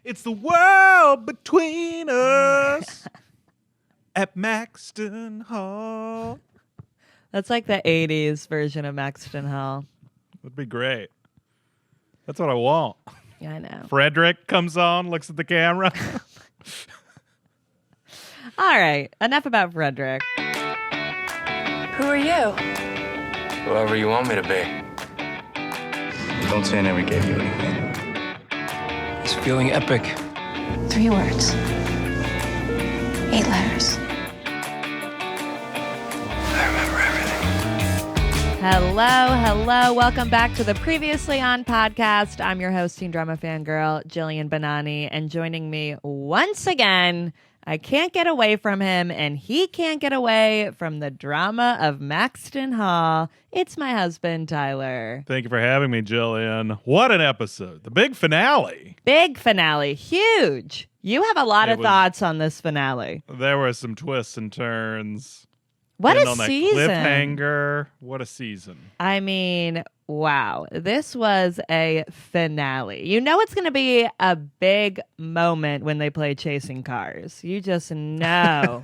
It's the world between us at Maxton Hall. That's like the 80s version of Maxton Hall. Would be great. That's what I want. Yeah, I know. Frederick comes on, looks at the camera. All right, enough about Frederick. Who are you? Whoever you want me to be. Don't say I never gave you anything. It's feeling epic. 3 words. 8 letters. I remember everything. Hello. Welcome back to the Previously On podcast. I'm your host, teen drama fangirl, Jillian Bonani, and joining me once again, I can't get away from him, and he can't get away from the drama of Maxton Hall. It's my husband, Tyler. Thank you for having me, Jillian. What an episode. The big finale. Big finale. Huge. You have a lot of thoughts on this finale. There were some twists and turns. What Getting a on that season. Cliffhanger. What a season. I mean, wow. This was a finale. You know it's going to be a big moment when they play Chasing Cars. You just know.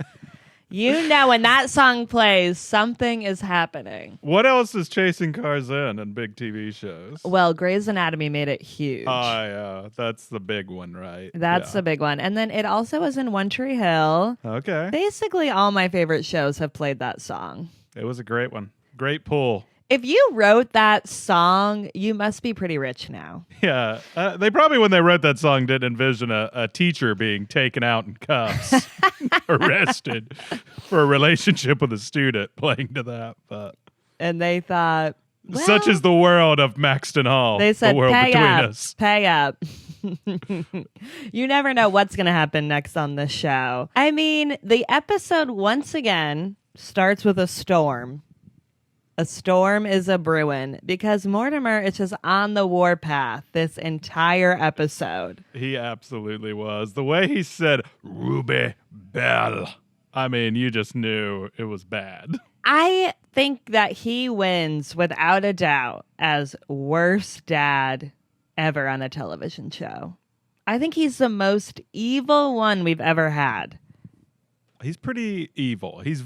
You know when that song plays, something is happening. What else is Chasing Cars in big TV shows? Well, Grey's Anatomy made it huge. Yeah. That's the big one, right? That's the big one. And then it also was in One Tree Hill. Okay. Basically, all my favorite shows have played that song. It was a great one. Great pull. If you wrote that song, you must be pretty rich now. Yeah. They probably, when they wrote that song, didn't envision a teacher being taken out in cuffs, arrested for a relationship with a student playing to that. But And they thought, well, such is the world of Maxton Hall. they said, the world pay between up, us. pay up. You never know what's going to happen next on this show. I mean, the episode, once again, starts with a storm. A storm is a brewing because Mortimer is just on the warpath this entire episode. He absolutely was. The way he said, Ruby Bell. I mean, you just knew it was bad. I think that he wins without a doubt as worst dad ever on a television show. I think he's the most evil one we've ever had. He's pretty evil. He's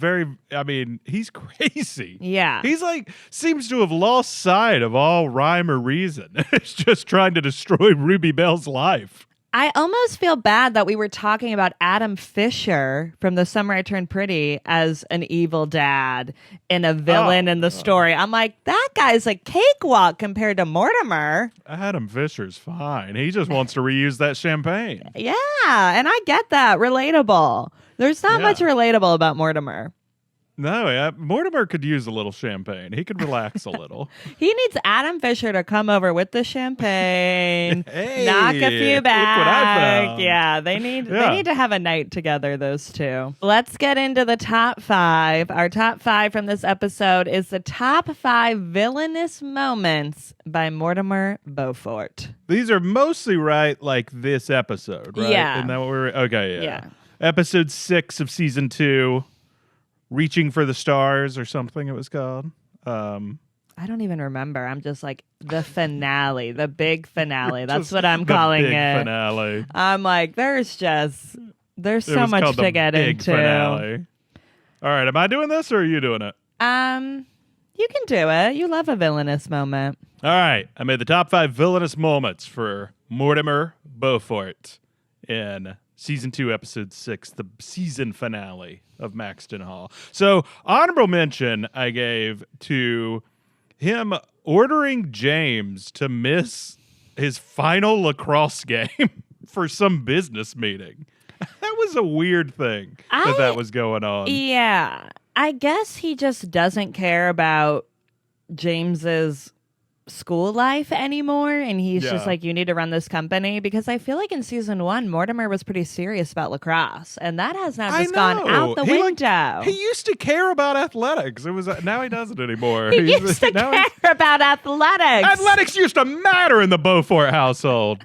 he's crazy. Yeah. He's seems to have lost sight of all rhyme or reason. It's just trying to destroy Ruby Bell's life. I almost feel bad that we were talking about Adam Fisher from The Summer I Turned Pretty as an evil dad and a villain in the story. I'm like, that guy's a cakewalk compared to Mortimer. Adam Fisher's fine. He just wants to reuse that champagne. Yeah, and I get that. Relatable. There's not much relatable about Mortimer. No, Mortimer could use a little champagne. He could relax a little. He needs Adam Fisher to come over with the champagne, Hey, knock a few look what I back. found. Yeah, they need to have a night together, those two. Let's get into the top 5. Our top 5 from this episode is the top 5 villainous moments by Mortimer Beaufort. These are mostly this episode, right? Yeah. Isn't that what we're... Okay, Yeah. Episode 6 of season 2. Reaching for the Stars or something it was called. I don't even remember. I'm just like, the finale, the big finale. That's what I'm calling the big it. Finale. I'm like, there's so was much called to the get big into. Finale. All right, am I doing this or are you doing it? You can do it. You love a villainous moment. All right, I made the top 5 villainous moments for Mortimer Beaufort in Season 2, Episode 6, the season finale of Maxton Hall. So, honorable mention I gave to him ordering James to miss his final lacrosse game for some business meeting. That was a weird thing that was going on. Yeah. I guess he just doesn't care about James's school life anymore, and he's just like, you need to run this company, because I feel like in season 1 Mortimer was pretty serious about lacrosse, and that has now just gone out the window. He used to care about athletics. It was now he doesn't anymore. He used to care about athletics. Athletics used to matter in the Beaufort household.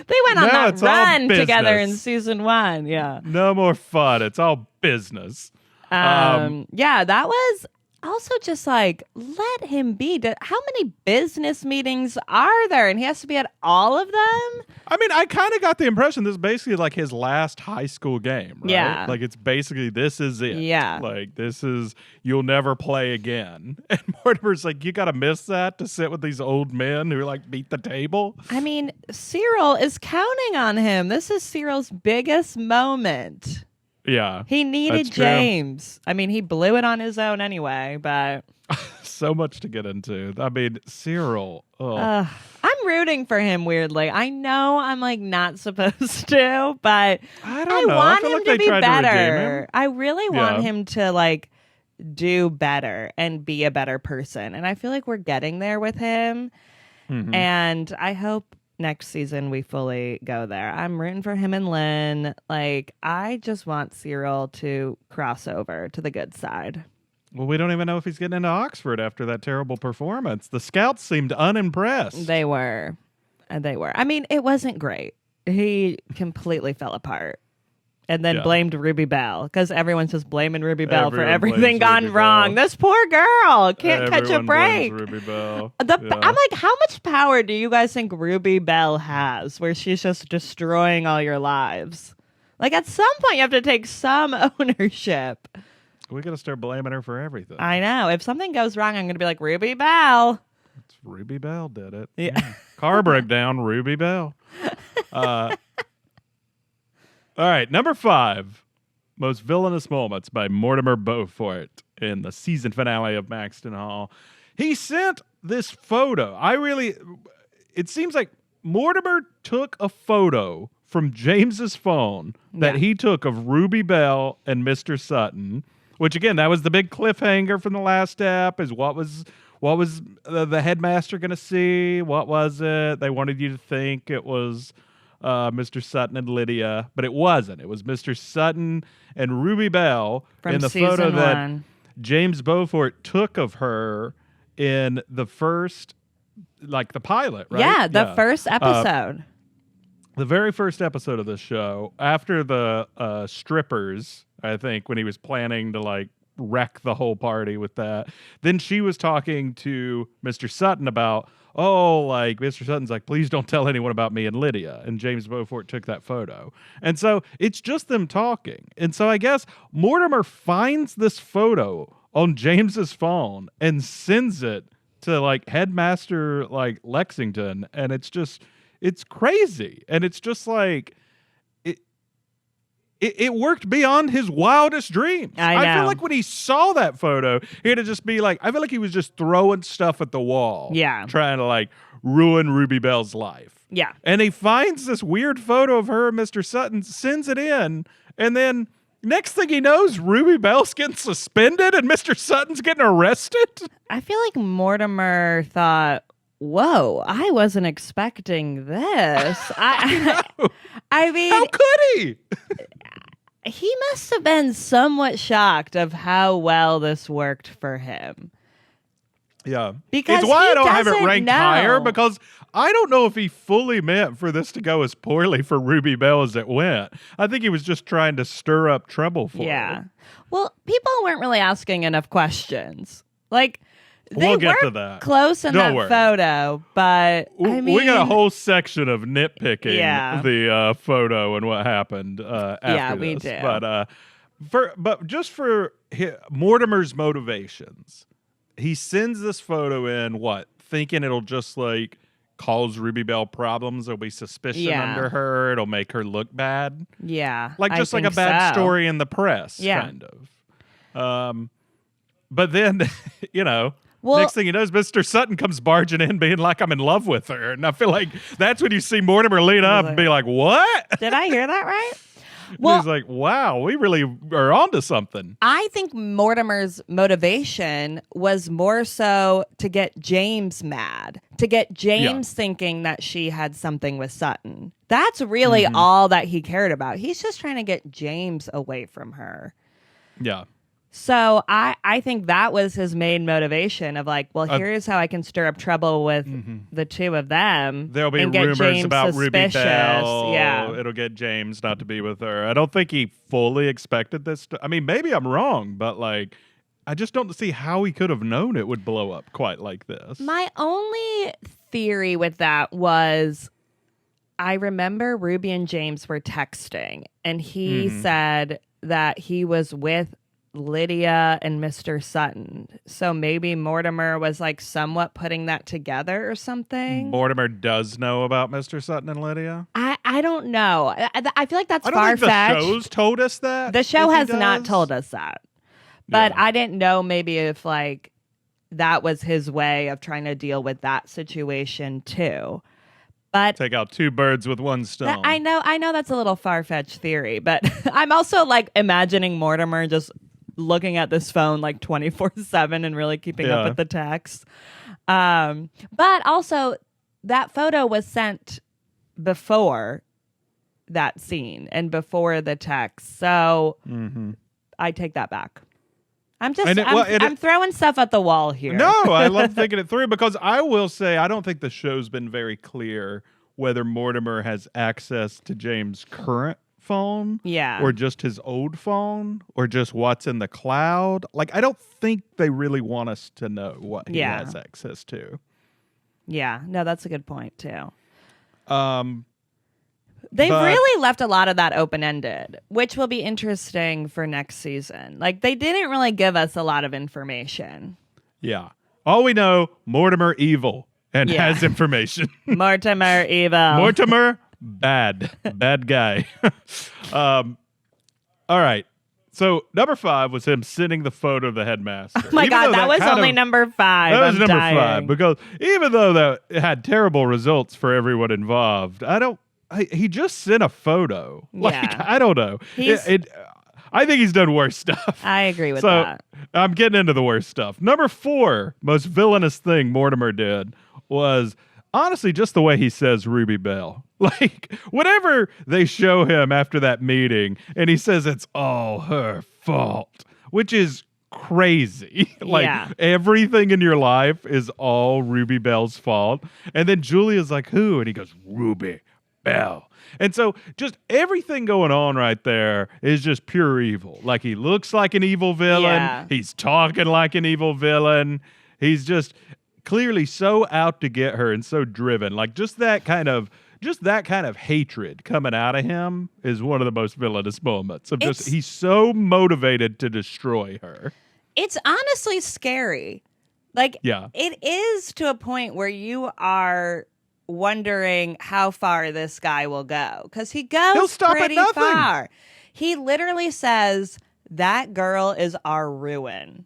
They went on Now that it's all run together in business. season 1. Yeah. No more fun. It's all business. Yeah, that was Also, just like, let him be. How many business meetings are there? And he has to be at all of them? I mean, I kind of got the impression this is basically like his last high school game, right? Yeah. Like, it's basically, this is it. Yeah. Like, this is, you'll never play again. And Mortimer's like, you got to miss that to sit with these old men who, like, beat the table? I mean, Cyril is counting on him. This is Cyril's biggest moment. Yeah. He needed that's true. James. I mean, he blew it on his own anyway, but... So much to get into. I mean, Cyril. Oh. I'm rooting for him weirdly. I know I'm like not supposed to, but I don't know. want I feel him like to they be tried to redeem better. him. I really want Yeah. him to like do better and be a better person. And I feel like we're getting there with him. Mhm. And I hope next season we fully go there. I'm rooting for him and Lynn. Like, I just want Cyril to cross over to the good side. Well, we don't even know if he's getting into Oxford after that terrible performance. The scouts seemed unimpressed. They were. They were. I mean, it wasn't great. He completely fell apart. And then Yeah. blamed Ruby Bell because everyone's just blaming Ruby Bell for Everyone everything blames gone Ruby wrong. Bell. This poor girl can't catch a Everyone break. blames Ruby Bell. Yeah. Yeah. I'm like, how much power do you guys think Ruby Bell has where she's just destroying all your lives? Like, at some point, you have to take some ownership. We got to start blaming her for everything. I know. If something goes wrong, I'm going to be like, Ruby Bell. It's Ruby Bell did it. Yeah. Car broke down, Ruby Bell. All right, number 5. Most Villainous Moments by Mortimer Beaufort in the season finale of Maxton Hall. He sent this photo. It seems like Mortimer took a photo from James's phone that Yeah. he took of Ruby Bell and Mr. Sutton, which again, that was the big cliffhanger from the last step, is what was the headmaster going to see? What was it? They wanted you to think it was Mr. Sutton and Lydia, but it wasn't. It was Mr. Sutton and Ruby Bell From in the season photo that 1. James Beaufort took of her in the first, like the pilot, right? Yeah, the first episode. The very first episode of this show, after the strippers, I think, when he was planning to like wreck the whole party with that, then she was talking to Mr. Sutton about, like Mr. Sutton's like, please don't tell anyone about me and Lydia. And James Beaufort took that photo. And so it's just them talking. And so I guess Mortimer finds this photo on James's phone and sends it to like Headmaster like Lexington. And it's crazy. And it's just like, it worked beyond his wildest dreams. I feel know. like when he saw that photo, he had to just be like, I feel like he was just throwing stuff at the wall. Yeah. Trying to like ruin Ruby Bell's life. Yeah. And he finds this weird photo of her and Mr. Sutton, sends it in, and then next thing he knows, Ruby Bell's getting suspended and Mr. Sutton's getting arrested. I feel like Mortimer thought, whoa, I wasn't expecting this. I mean, How could he? he must have been somewhat shocked of how well this worked for him. Yeah. Because it's why he I don't have it doesn't ranked know. higher, because I don't know if he fully meant for this to go as poorly for Ruby Bell as it went. I think he was just trying to stir up trouble for her. Well, people weren't really asking enough questions. Like, they We'll get were to that. close in Don't that worry. photo, but I mean, We got a whole section of nitpicking Yeah. the photo and what happened after Yeah, we this. do. But just for Mortimer's motivations, he sends this photo in, thinking it'll just like cause Ruby Bell problems. There'll be suspicion Yeah. under her. It'll make her look bad. yeah, Like I just like a think bad so. story in the press, Yeah. kind of. But then, Well- next thing you know is Mr. Sutton comes barging in being like, I'm in love with her. And I feel like that's when you see Mortimer lean up and be like, what? Did I hear that right? Well, He's like, wow, we really are onto something. I think Mortimer's motivation was more so to get James mad, to get James thinking that she had something with Sutton. That's really all that he cared about. He's just trying to get James away from her. Yeah. So I think that was his main motivation of like, well, here's how I can stir up trouble with the two of them. There'll be and get rumors James about Ruby suspicious. Bell. Yeah. It'll get James not to be with her. I don't think he fully expected this. I mean, maybe I'm wrong, but like, I just don't see how he could have known it would blow up quite like this. My only theory with that was I remember Ruby and James were texting, and he said that he was with Lydia and Mr. Sutton. So maybe Mortimer was like somewhat putting that together or something. Mortimer does know about Mr. Sutton and Lydia. I don't know. I feel like that's I don't think far-fetched. the show's told us that. The show if he has not does. told us that. But Yeah. I didn't know maybe if like that was his way of trying to deal with that situation too. But Take out two birds with one stone. I know that's a little far-fetched theory, but I'm also like imagining Mortimer just looking at this phone like 24/7 and really keeping up with the text. But also that photo was sent before that scene and before the text. So I take that back. I'm throwing stuff at the wall here. No, I love thinking it through because I will say I don't think the show's been very clear whether Mortimer has access to James' current phone or just his old phone or just what's in the cloud. Like, I don't think they really want us to know what he has access to. Yeah, no, that's a good point too. They've really left a lot of that open-ended, which will be interesting for next season. Like, they didn't really give us a lot of information. Yeah. All we know, Mortimer evil and has information. Mortimer evil. Mortimer, bad guy. All right. So number 5 was him sending the photo of the headmaster. Oh my God, that was only number 5. That was number dying. 5 because even though that had terrible results for everyone involved, he just sent a photo. Like, I don't know. I think he's done worse stuff. I agree with that. I'm getting into the worst stuff. Number 4, most villainous thing Mortimer did was honestly just the way he says Ruby Bell. Like, whenever they show him after that meeting and he says it's all her fault, which is crazy. Like, everything in your life is all Ruby Bell's fault. And then Julia's like, who? And he goes, Ruby Bell. And so just everything going on right there is just pure evil. Like, he looks like an evil villain. Yeah. He's talking like an evil villain. He's just clearly so out to get her and so driven. Like, just that kind of hatred coming out of him is one of the most villainous moments. He's so motivated to destroy her. It's honestly scary. Like, it is to a point where you are wondering how far this guy will go, because he goes pretty far. He literally says that girl is our ruin.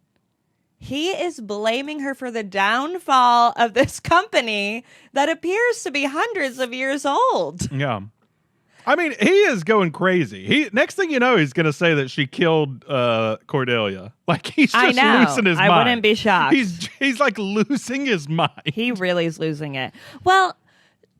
He is blaming her for the downfall of this company that appears to be hundreds of years old. Yeah. I mean, he is going crazy. Next thing you know, he's going to say that she killed Cordelia. Like, he's just losing his mind. I wouldn't be shocked. He's like losing his mind. He really is losing it. Well,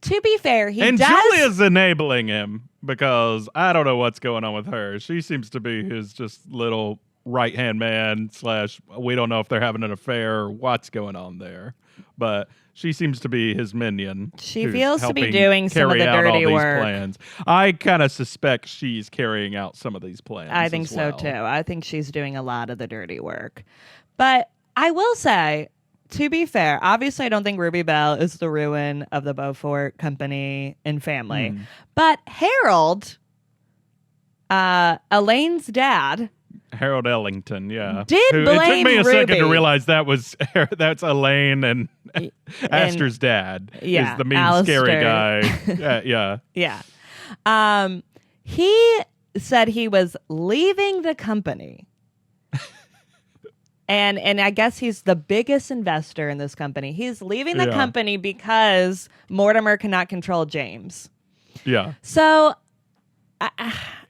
to be fair, Julia's enabling him because I don't know what's going on with her. She seems to be his just little right-hand man / we don't know if they're having an affair or what's going on there. But she seems to be his minion. She feels to be doing some of the dirty work. Plans. I kind of suspect she's carrying out some of these plans. I think so too. I think she's doing a lot of the dirty work. But I will say, to be fair, obviously I don't think Ruby Bell is the ruin of the Beaufort company and family. But Harold, Elaine's dad, Harold Ellington, did It took blame me a second to Ruby. realize that's Elaine and Aster's dad. Yeah, is the mean, Alistair. scary guy. Yeah. He said he was leaving the company. And I guess he's the biggest investor in this company. He's leaving the company because Mortimer cannot control James. Yeah. So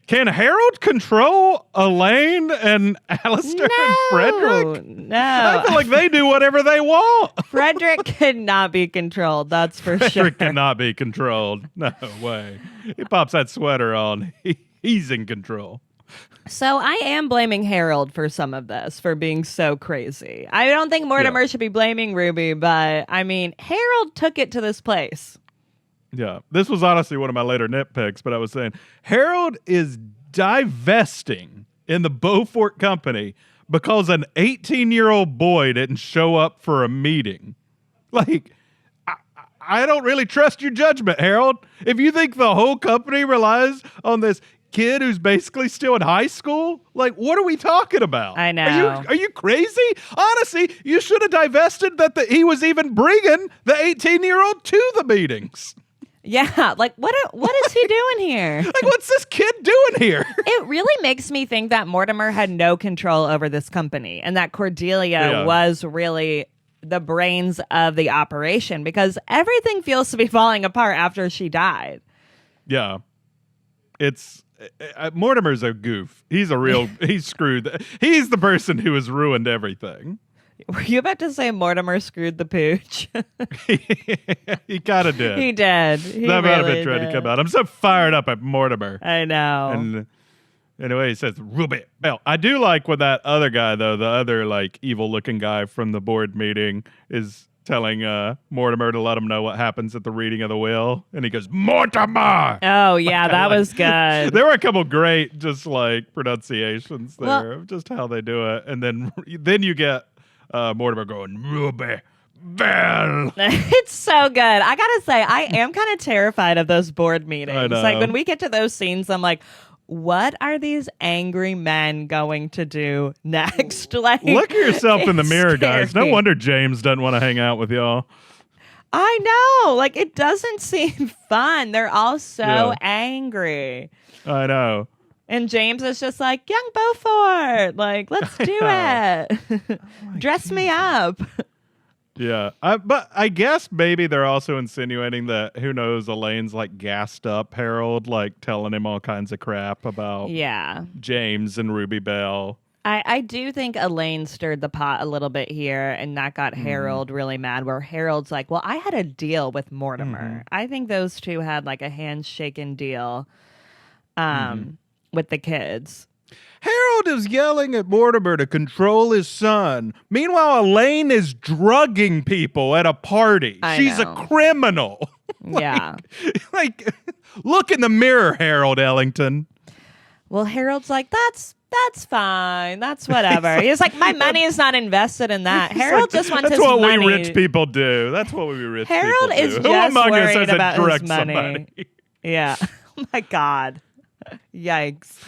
can Harold control Elaine and Alistair and Frederick? No. I feel like they do whatever they want. Frederick cannot be controlled, that's for sure. Frederick cannot be controlled. No way. He pops that sweater on. He's in control. So I am blaming Harold for some of this, for being so crazy. I don't think Mortimer should be blaming Ruby, but I mean, Harold took it to this place. Yeah, this was honestly one of my later nitpicks, but I was saying Harold is divesting in the Beaufort company because an 18-year-old boy didn't show up for a meeting. Like, I don't really trust your judgment, Harold. If you think the whole company relies on this kid who's basically still in high school, like, what are we talking about? I know. Are you crazy? Honestly, you should have divested that he was even bringing the 18-year-old to the meetings. Yeah, like what is he doing here? Like, what's this kid doing here? It really makes me think that Mortimer had no control over this company and that Cordelia was really the brains of the operation because everything feels to be falling apart after she died. Yeah. It's Mortimer's a goof. He's screwed. He's the person who has ruined everything. Were you about to say Mortimer screwed the pooch? He kind of did. He did. That might have been trying to come out. I'm so fired up at Mortimer. I know. And anyway, he says, Ruby Bell. I do like when that other guy, though, the other like evil-looking guy from the board meeting is telling Mortimer to let him know what happens at the reading of the will. And he goes, Mortimer! Oh, yeah, that was good. There were a couple great just like pronunciations there of just how they do it. And then you get Mortimer going, Ruby Bell. It's so good. I gotta say, I am kind of terrified of those board meetings. I know. Like when we get to those scenes, I'm like, what are these angry men going to do next? Like, look at yourself in the mirror, guys. No scary. wonder James doesn't want to hang out with y'all. I know. Like, it doesn't seem fun. They're all so angry. I know. And James is just like, young Beaufort, like, let's do it. Dress me up. Yeah. But I guess maybe they're also insinuating that, who knows, Elaine's like gassed up Harold, like telling him all kinds of crap about James and Ruby Bell. I do think Elaine stirred the pot a little bit here, and that got Harold really mad, where Harold's like, well, I had a deal with Mortimer. I think those two had like a handshaken deal with the kids. Harold is yelling at Mortimer to control his son. Meanwhile, Elaine is drugging people at a party. She's a criminal. Like, look in the mirror, Harold Ellington. Well, Harold's like, that's fine. That's whatever. He's like, my money is not invested in that. Harold just wants his money. That's what we rich people do. That's what we rich people do. Harold is Who just among us worried hasn't about drugged his money. somebody? Yeah. Oh, my God. Yikes.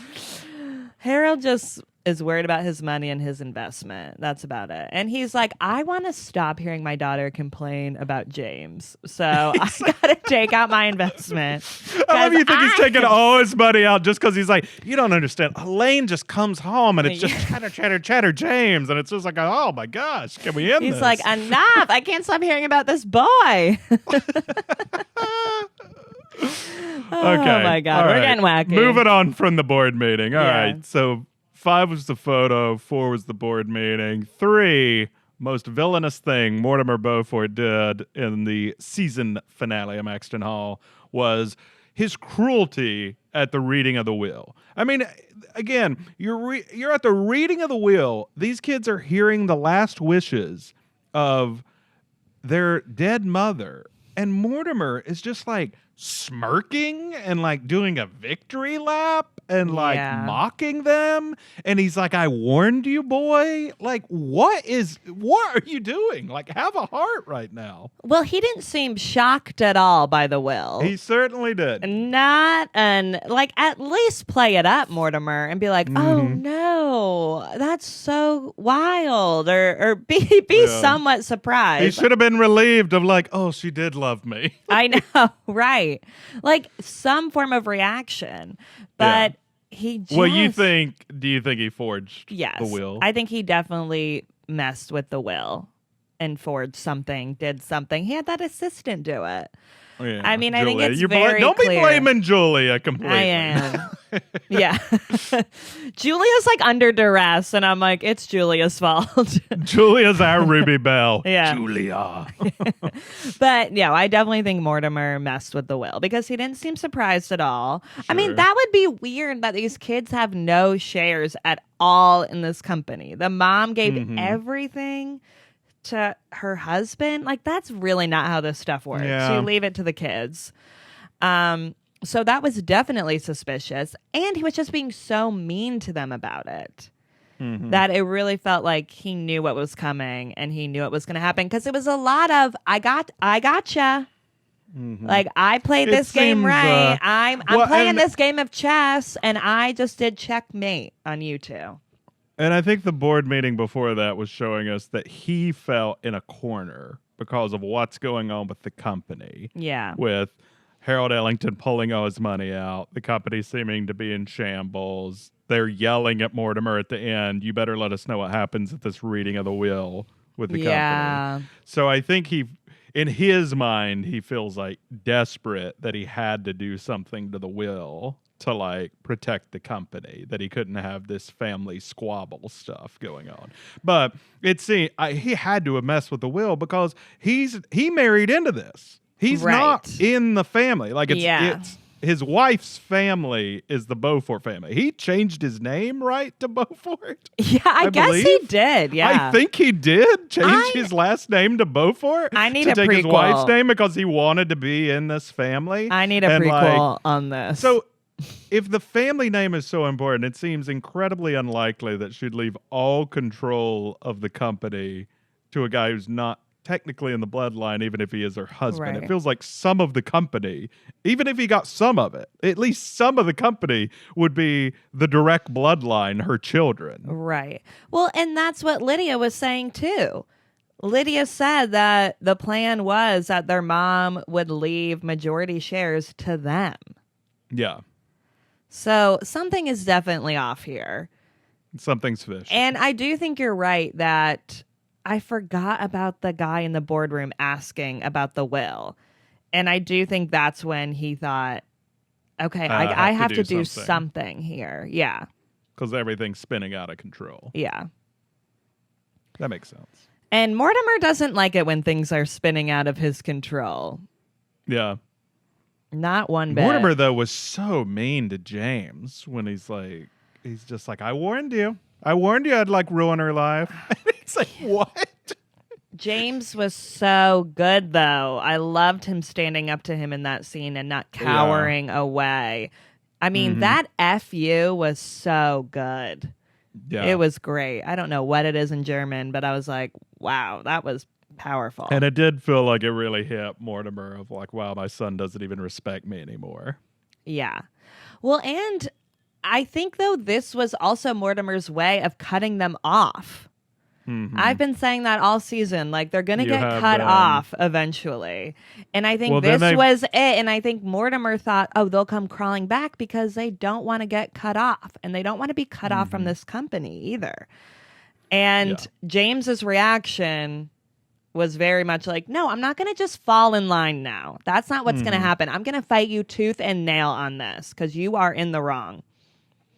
Harold just is worried about his money and his investment. That's about it. And he's like, I want to stop hearing my daughter complain about James. So I got to take out my investment. I love you think he's taking all his money out just because he's like, you don't understand. Elaine just comes home and it's just chatter, James. And it's just like, oh my gosh, can we end this? He's like, enough. I can't stop hearing about this boy. Oh my God, we're getting wacky. Moving on from the board meeting. All right, so 5 was the photo, 4 was the board meeting. 3, most villainous thing Mortimer Beaufort did in the season finale of Maxton Hall was his cruelty at the reading of the will. I mean, again, you're at the reading of the will. These kids are hearing the last wishes of their dead mother. And Mortimer is just like smirking and like doing a victory lap and like mocking them. And he's like, I warned you, boy. Like, what are you doing? Like, have a heart right now. Well, he didn't seem shocked at all by the will. He certainly did. At least play it up, Mortimer, and be like, oh no, that's so wild. Or be somewhat surprised. He should have been relieved of like, oh, she did love me. I know, right? Like some form of reaction. But he just... Well, do you think he forged the will? I think he definitely messed with the will and forged something, did something. He had that assistant do it. Yeah, I mean, Julia. I think it's very Don't clear. be blaming Julia completely. I am. Yeah. Julia's like under duress, and I'm like, it's Julia's fault. Julia's our Ruby Bell. Yeah. Julia. But yeah, I definitely think Mortimer messed with the will because he didn't seem surprised at all. Sure. I mean, that would be weird that these kids have no shares at all in this company. The mom gave everything to her husband. Like, that's really not how this stuff works. You leave it to the kids. So that was definitely suspicious. And he was just being so mean to them about it. that it really felt like he knew what was coming and he knew it was going to happen, because it was a lot of I gotcha. Like, I played this game seems, right. I'm well, playing and- this game of chess, and I just did checkmate on you two. And I think the board meeting before that was showing us that he felt in a corner because of what's going on with the company. Yeah. With Harold Ellington pulling all his money out, the company seeming to be in shambles. They're yelling at Mortimer at the end, you better let us know what happens at this reading of the will with the company. So I think in his mind, he feels like desperate that he had to do something to the will to like protect the company, that he couldn't have this family squabble stuff going on. But it seemed he had to have messed with the will because he married into this. He's not in the family. Like it's his wife's family is the Beaufort family. He changed his name, right, to Beaufort? Yeah, I guess believe. he did. Yeah. I think he did change his last name to Beaufort. I need to a take his prequel. wife's name because he wanted to be in this family. I need a And, prequel on this. So if the family name is so important, it seems incredibly unlikely that she'd leave all control of the company to a guy who's not technically in the bloodline, even if he is her husband. Right. It feels like some of the company, even if he got some of it, at least some of the company would be the direct bloodline, her children. Right. Well, and that's what Lydia was saying too. Lydia said that the plan was that their mom would leave majority shares to them. Yeah. So something is definitely off here. Something's fishy. And I do think you're right that I forgot about the guy in the boardroom asking about the will. And I do think that's when he thought, okay, I have to do something here. Yeah. Because everything's spinning out of control. Yeah. That makes sense. And Mortimer doesn't like it when things are spinning out of his control. Yeah. Not one bit. Mortimer, though, was so mean to James when he's just like, I warned you. I warned you I'd like ruin her life. It's like, what? James was so good, though. I loved him standing up to him in that scene and not cowering away. I mean, that FU was so good. Yeah. It was great. I don't know what it is in German, but I was like, wow, that was powerful. And it did feel like it really hit Mortimer of like, wow, my son doesn't even respect me anymore. Yeah. Well, and I think, though, this was also Mortimer's way of cutting them off. I've been saying that all season. Like, they're going to get cut off eventually. And I think this was it. And I think Mortimer thought, oh, they'll come crawling back because they don't want to get cut off. And they don't want to be cut off from this company either. And James's reaction was very much like, no, I'm not going to just fall in line now. That's not what's going to happen. I'm going to fight you tooth and nail on this because you are in the wrong.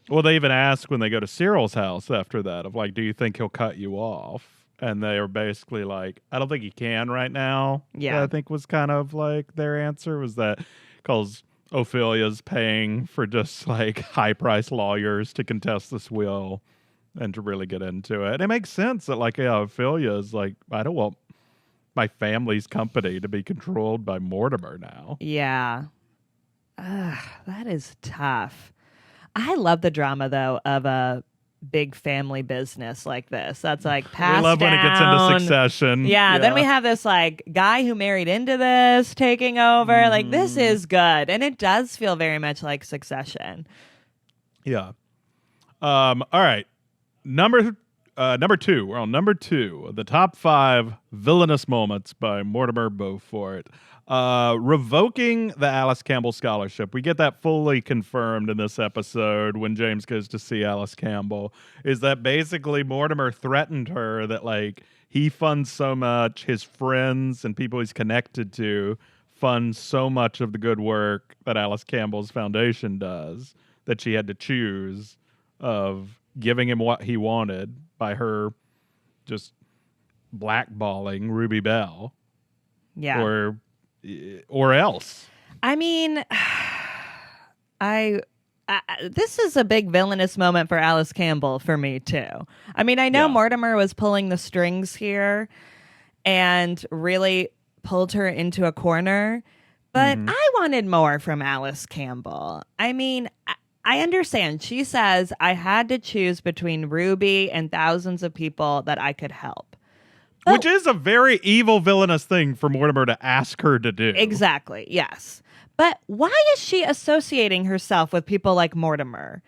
Well, they even ask when they go to Cyril's house after that of like, do you think he'll cut you off? And they are basically like, I don't think he can right now. Yeah. I think was kind of like their answer was that because Ophelia's paying for just like high-priced lawyers to contest this will and to really get into it. And it makes sense that like, Ophelia is like, I don't want my family's company to be controlled by Mortimer now. Yeah. That is tough. I love the drama, though, of a big family business like this. That's like passed We love down. when it gets into Succession. Yeah, then we have this like guy who married into this taking over. Like, this is good. And it does feel very much like Succession. Yeah. All right. Number 2. We're on number 2 of the top 5 villainous moments by Mortimer Beaufort. Revoking the Alice Campbell scholarship. We get that fully confirmed in this episode when James goes to see Alice Campbell. Is that basically Mortimer threatened her that like he funds so much, his friends and people he's connected to fund so much of the good work that Alice Campbell's foundation does that she had to choose of giving him what he wanted by her just blackballing Ruby Bell. Yeah. Or else. I mean, this is a big villainous moment for Alice Campbell for me, too. I mean, I know Mortimer was pulling the strings here and really pulled her into a corner, but I wanted more from Alice Campbell. I mean, I understand. She says, I had to choose between Ruby and thousands of people that I could help. Which is a very evil, villainous thing for Mortimer to ask her to do. Exactly, yes. But why is she associating herself with people like Mortimer?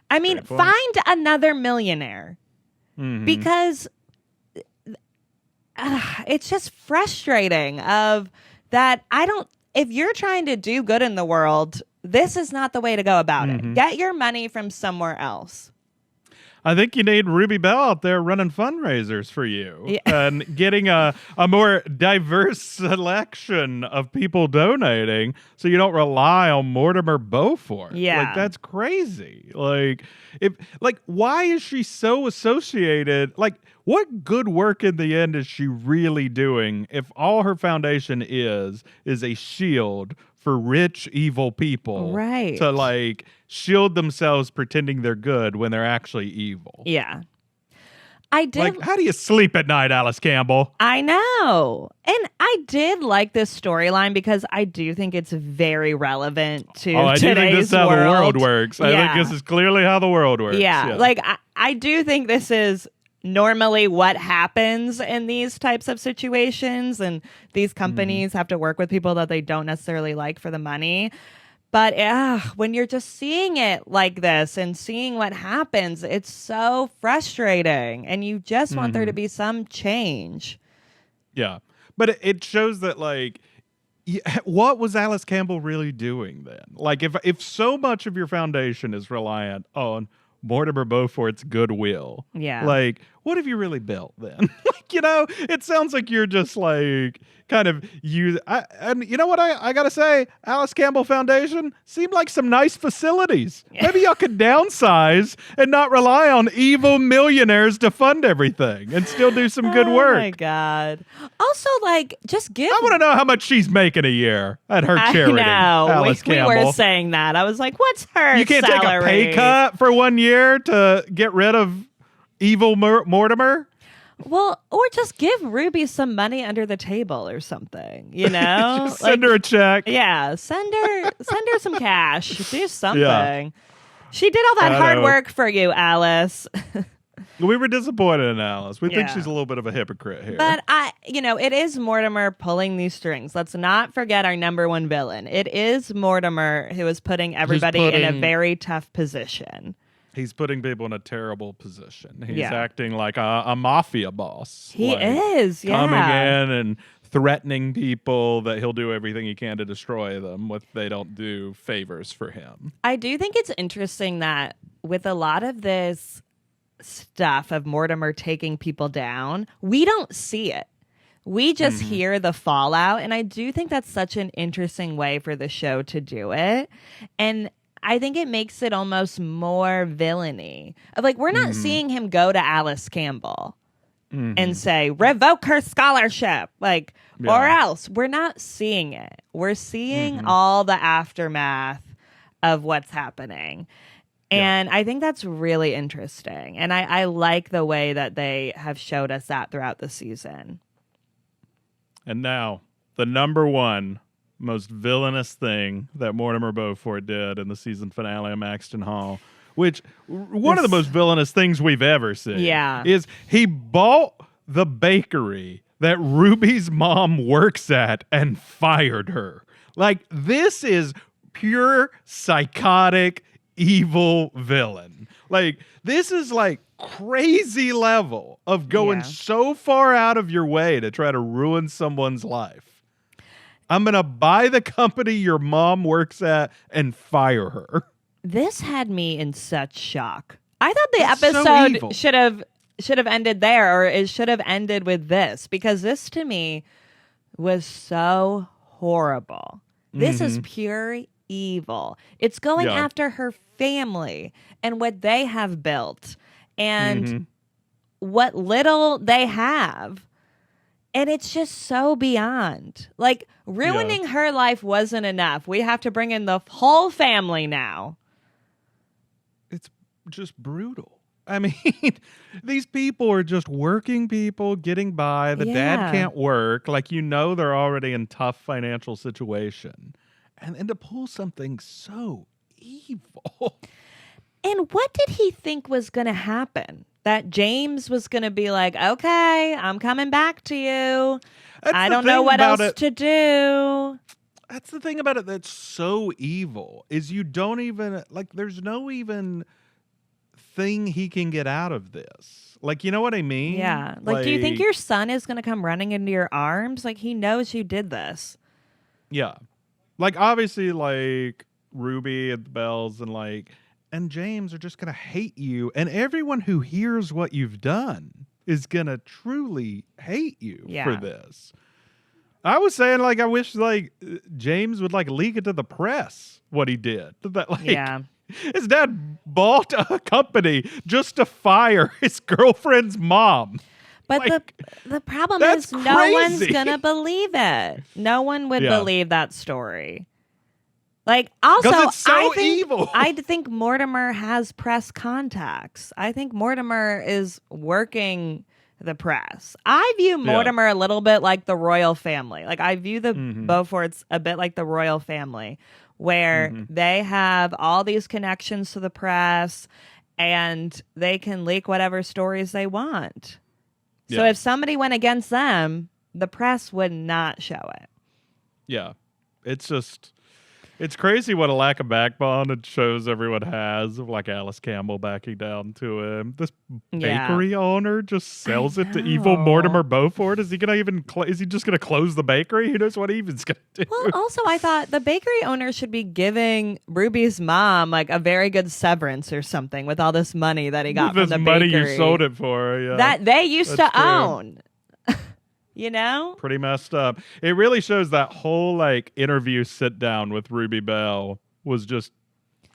I mean, find another millionaire. Because it's just frustrating of that if you're trying to do good in the world, this is not the way to go about it. Get your money from somewhere else. I think you need Ruby Bell out there running fundraisers for you and getting a more diverse selection of people donating so you don't rely on Mortimer Beaufort. Yeah. Like, that's crazy. Why is she so associated? Like, what good work in the end is she really doing if all her foundation is a shield for rich, evil people to, like, shield themselves pretending they're good when they're actually evil? Yeah. I did. Like, how do you sleep at night, Alice Campbell? I know. And I did like this storyline because I do think it's very relevant to I do think this today's is how world. the world works. I think this is clearly how the world works. Yeah. Like, I do think this is normally what happens in these types of situations, and these companies have to work with people that they don't necessarily like for the money. But when you're just seeing it like this and seeing what happens, it's so frustrating, and you just want there to be some change. Yeah. But it shows that, like, what was Alice Campbell really doing then? Like, if so much of your foundation is reliant on Mortimer Beaufort's goodwill. Yeah. Like, what have you really built then? Like, it sounds like you're just like kind of and you know what I gotta say? Alice Campbell Foundation seemed like some nice facilities. Maybe y'all could downsize and not rely on evil millionaires to fund everything and still do some good work. Oh my God. Also, like, just give. I want to know how much she's making a year at her charity. I know. Alice Campbell. We were saying that. I was like, what's her You can't salary? take a pay cut for 1 year to get rid of evil Mortimer? Well, or just give Ruby some money under the table or something, Just send her a check. Yeah, send her some cash. Do something. Yeah. She did all that I hard know. work for you, Alice. We were disappointed in Alice. We think she's a little bit of a hypocrite here. But it is Mortimer pulling these strings. Let's not forget our number one villain. It is Mortimer who is putting everybody in a very tough position. He's putting people in a terrible position. He's acting like a mafia boss. He is, coming in and threatening people that he'll do everything he can to destroy them if they don't do favors for him. I do think it's interesting that with a lot of this stuff of Mortimer taking people down, we don't see it. We just hear the fallout. And I do think that's such an interesting way for the show to do it. And I think it makes it almost more villainy. Of like, we're not seeing him go to Alice Campbell and say, revoke her scholarship, like, or else. We're not seeing it. We're seeing all the aftermath of what's happening. And I think that's really interesting. And I like the way that they have showed us that throughout the season. And now, the number one most villainous thing that Mortimer Beaufort did in the season finale of Maxton Hall, which one of the most villainous things we've ever seen, is he bought the bakery that Ruby's mom works at and fired her. Like, this is pure psychotic evil villain. Like, this is like crazy level of going so far out of your way to try to ruin someone's life. I'm going to buy the company your mom works at and fire her. This had me in such shock. I thought the episode should have ended there, or it should have ended with this, because this to me was so horrible. This is pure evil. It's going after her family and what they have built and what little they have. And it's just so beyond. Like, ruining her life wasn't enough. We have to bring in the whole family now. It's just brutal. I mean, these people are just working people getting by. The dad can't work. Like, they're already in tough financial situation. And to pull something so evil. And what did he think was going to happen? That James was going to be like, okay, I'm coming back to you. I don't know what else to do. That's the thing about it that's so evil is you don't even, like, there's no even thing he can get out of this. Like, you know what I mean? Yeah. Like, do you think your son is going to come running into your arms? Like, he knows you did this. Yeah. Like, obviously, like, Ruby and the Bells and James are just going to hate you. And everyone who hears what you've done is going to truly hate you for this. I was saying, like, I wish, like, James would, like, leak it to the press what he did. That, like, his dad bought a company just to fire his girlfriend's mom. But like, the problem is crazy. No one's going to believe it. No one would believe that story. Like, also, it's so evil. I think Mortimer has press contacts. I think Mortimer is working the press. I view Mortimer a little bit like the royal family. Like, I view the Beauforts a bit like the royal family, where they have all these connections to the press and they can leak whatever stories they want. So if somebody went against them, the press would not show it. Yeah. It's crazy what a lack of backbone it shows everyone has of like Alice Campbell backing down to him. This bakery owner just sells it to evil Mortimer Beaufort. Is he gonna even? Is he just gonna close the bakery? Who knows what he even's gonna do? Well, also I thought the bakery owner should be giving Ruby's mom like a very good severance or something with all this money that he got from the bakery. This money you sold it for, yeah. That they used to own. You know? Pretty messed up. It really shows that whole like interview sit down with Ruby Bell was just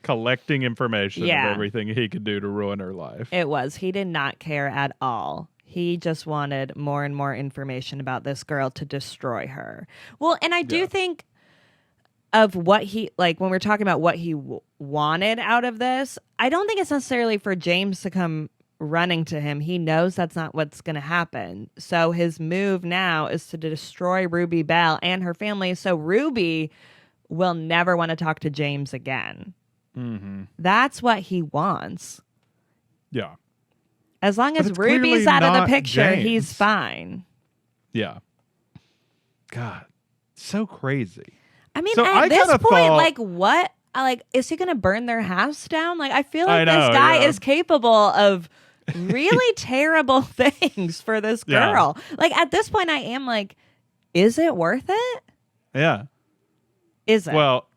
collecting information of everything he could do to ruin her life. It was. He did not care at all. He just wanted more and more information about this girl to destroy her. Well, and I do think of what he, like when we're talking about what he wanted out of this, I don't think it's necessarily for James to come running to him. He knows that's not what's going to happen. So his move now is to destroy Ruby Bell and her family so Ruby will never want to talk to James again. That's what he wants. Yeah. As long as Ruby's out of the picture, he's fine. Yeah. God, so crazy. I mean, at this point, like, what? Like, is he going to burn their house down? Like, I feel like this guy is capable of really terrible things for this girl. Like, at this point, I am like, is it worth it? Yeah. Is it? Well,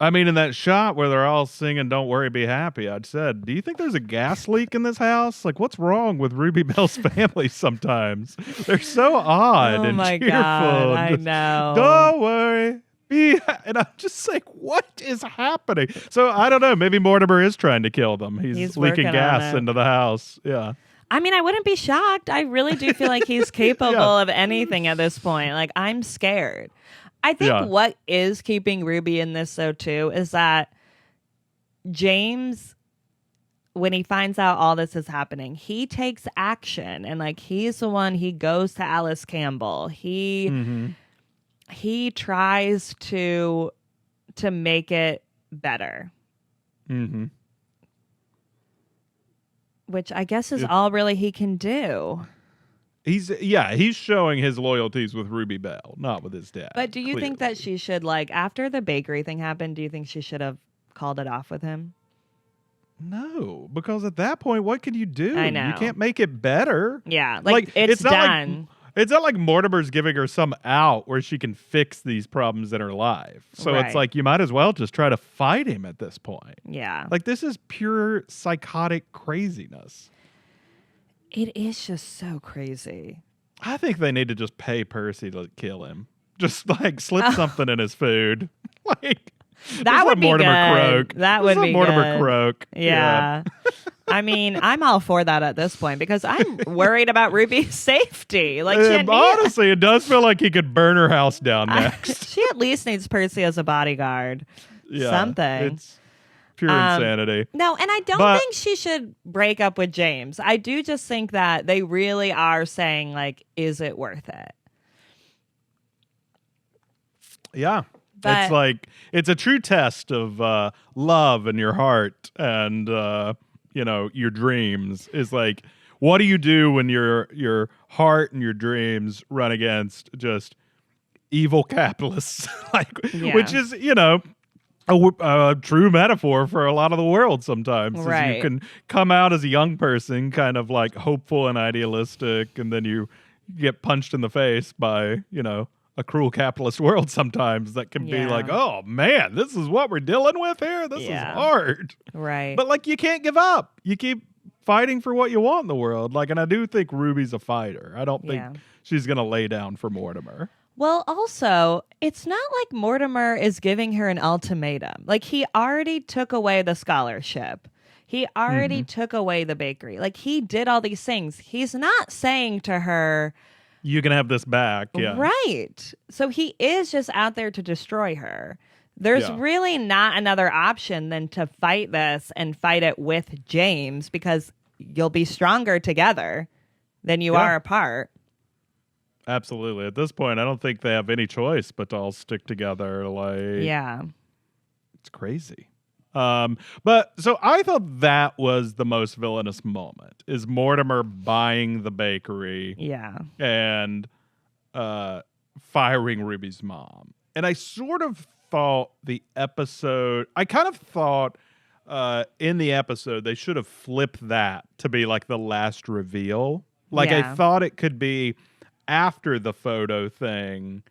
I mean, in that shot where they're all singing "Don't Worry, Be Happy," I'd said, do you think there's a gas leak in this house? Like, what's wrong with Ruby Bell's family sometimes? They're so odd and cheerful. God, I know. Don't worry. And I'm just like, what is happening? So I don't know. Maybe Mortimer is trying to kill them. He's leaking gas into the house. Yeah. I mean, I wouldn't be shocked. I really do feel like he's capable of anything at this point. Like, I'm scared. I think what is keeping Ruby in this, though, too, is that James, when he finds out all this is happening, he takes action. And, like, he's the one, he goes to Alice Campbell. He tries to make it better. Which I guess is all really he can do. He's showing his loyalties with Ruby Bell, not with his dad. But do you think that she should, like, after the bakery thing happened, do you think she should have called it off with him? No, because at that point, what can you do? I know. You can't make it better. Yeah, like it's done. It's not like Mortimer's giving her some out where she can fix these problems in her life. So it's like you might as well just try to fight him at this point. Yeah. Like, this is pure psychotic craziness. It is just so crazy. I think they need to just pay Percy to kill him. Just like slip something in his food. Like that would be Mortimer good. Croak. That would be Mortimer good. Croak. Yeah. I mean, I'm all for that at this point because I'm worried about Ruby's safety. Like, honestly, it does feel like he could burn her house down next. She at least needs Percy as a bodyguard. Yeah, something. It's pure insanity. No, and I don't think she should break up with James. I do just think that they really are saying, like, is it worth it? Yeah. But it's like it's a true test of love in your heart and your dreams. Is like, what do you do when your heart and your dreams run against just evil capitalists? Which is a true metaphor for a lot of the world sometimes. Is Right. you can come out as a young person kind of like hopeful and idealistic, and then you get punched in the face by a cruel capitalist world sometimes that can be like, oh man, this is what we're dealing with here. This is hard. Right. But like, you can't give up. You keep fighting for what you want in the world. Like, and I do think Ruby's a fighter. I don't think she's going to lay down for Mortimer. Well, also, it's not like Mortimer is giving her an ultimatum. Like, he already took away the scholarship. He already took away the bakery. Like, he did all these things. He's not saying to her, you can have this back. Yeah. Right. So he is just out there to destroy her. There's really not another option than to fight this and fight it with James, because you'll be stronger together than you are apart. Absolutely. At this point, I don't think they have any choice but to all stick together. Like, it's crazy. But so I thought that was the most villainous moment, is Mortimer buying the bakery and firing Ruby's mom. And I sort of thought I kind of thought in the episode they should have flipped that to be like the last reveal. Like, I thought it could be after the photo thing.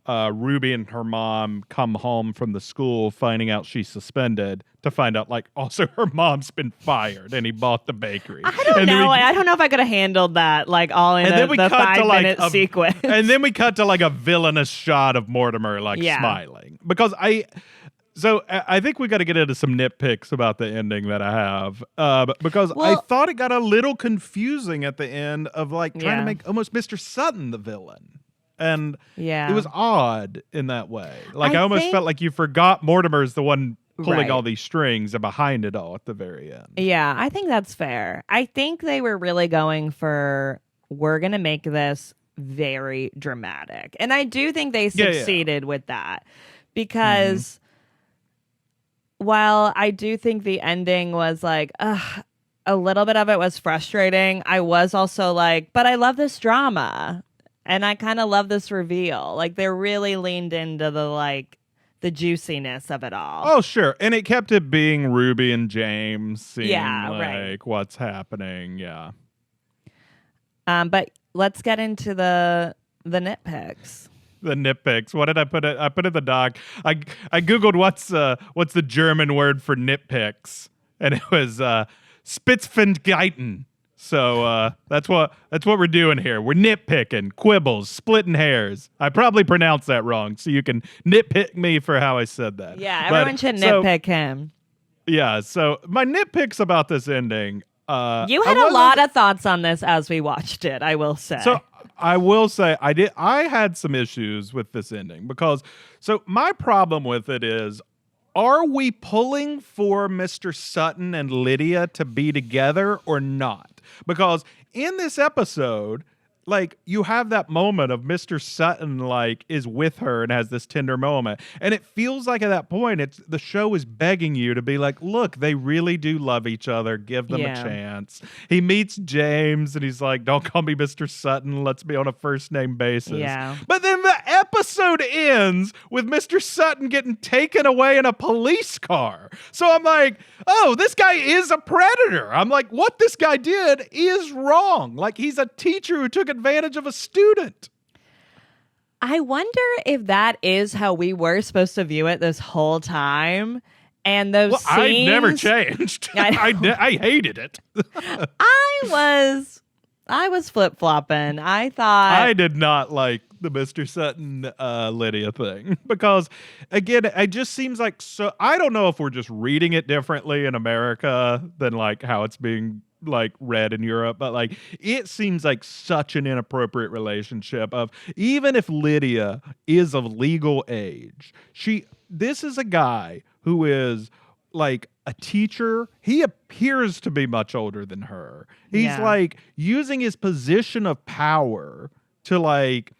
Ruby and her mom come home from the school finding out she's suspended, to find out like also her mom's been fired and he bought the bakery. I don't know. I don't know if I could have handled that like all in the 5-minute sequence. And then we cut to like a villainous shot of Mortimer like smiling. Because I think we got to get into some nitpicks about the ending that I have, because I thought it got a little confusing at the end of like trying to make almost Mr. Sutton the villain. And it was odd in that way. Like, I almost felt like you forgot Mortimer's the one pulling all these strings and behind it all at the very end. Yeah, I think that's fair. I think they were really going for, we're going to make this very dramatic. And I do think they succeeded with that. Because while I do think the ending was like, a little bit of it was frustrating, I was also like, but I love this drama. And I kind of love this reveal. Like, they really leaned into the juiciness of it all. Oh, sure. And it kept it being Ruby and James seeing what's happening. Yeah. But let's get into the nitpicks. The nitpicks. What did I put it? I put in the doc. I Googled what's the German word for nitpicks. And it was Spitzfindigkeiten. So that's what we're doing here. We're nitpicking, quibbles, splitting hairs. I probably pronounced that wrong, so you can nitpick me for how I said that. Yeah, everyone should nitpick him. Yeah, so my nitpicks about this ending. You had a lot of thoughts on this as we watched it, I will say. So I will say I had some issues with this ending because my problem with it is, are we pulling for Mr. Sutton and Lydia to be together or not? Because in this episode, like, you have that moment of Mr. Sutton, like, is with her and has this tender moment. And it feels like at that point, the show is begging you to be like, look, they really do love each other. Give them a chance. He meets James and he's like, don't call me Mr. Sutton. Let's be on a first name basis. Yeah. But then the episode ends with Mr. Sutton getting taken away in a police car. So I'm like, oh, this guy is a predator. I'm like, what this guy did is wrong. Like, he's a teacher who took advantage of a student. I wonder if that is how we were supposed to view it this whole time. And those scenes, I never changed. I hated it. I was flip-flopping. I thought I did not like the Mr. Sutton Lydia thing because, again, it just seems like so. I don't know if we're just reading it differently in America than like how it's being like read in Europe, but like it seems like such an inappropriate relationship of, even if Lydia is of legal age, this is a guy who is like a teacher. He appears to be much older than her. He's like using his position of power to like,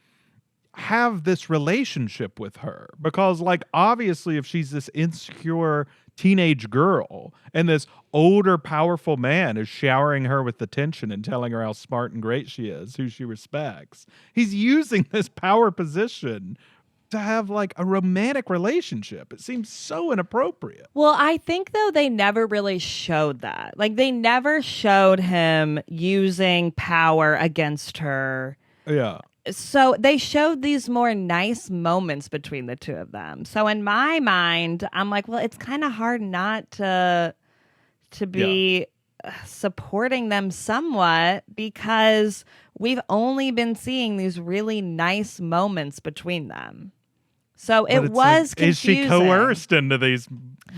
have this relationship with her, because like obviously if she's this insecure teenage girl and this older powerful man is showering her with attention and telling her how smart and great she is, who she respects, he's using this power position to have like a romantic relationship. It seems so inappropriate. Well, I think though they never really showed that. Like they never showed him using power against her. Yeah. So they showed these more nice moments between the two of them. So in my mind, I'm like, well, it's kind of hard not to be supporting them somewhat, because we've only been seeing these really nice moments between them. So But it it's was like, confusing. is she coerced into these?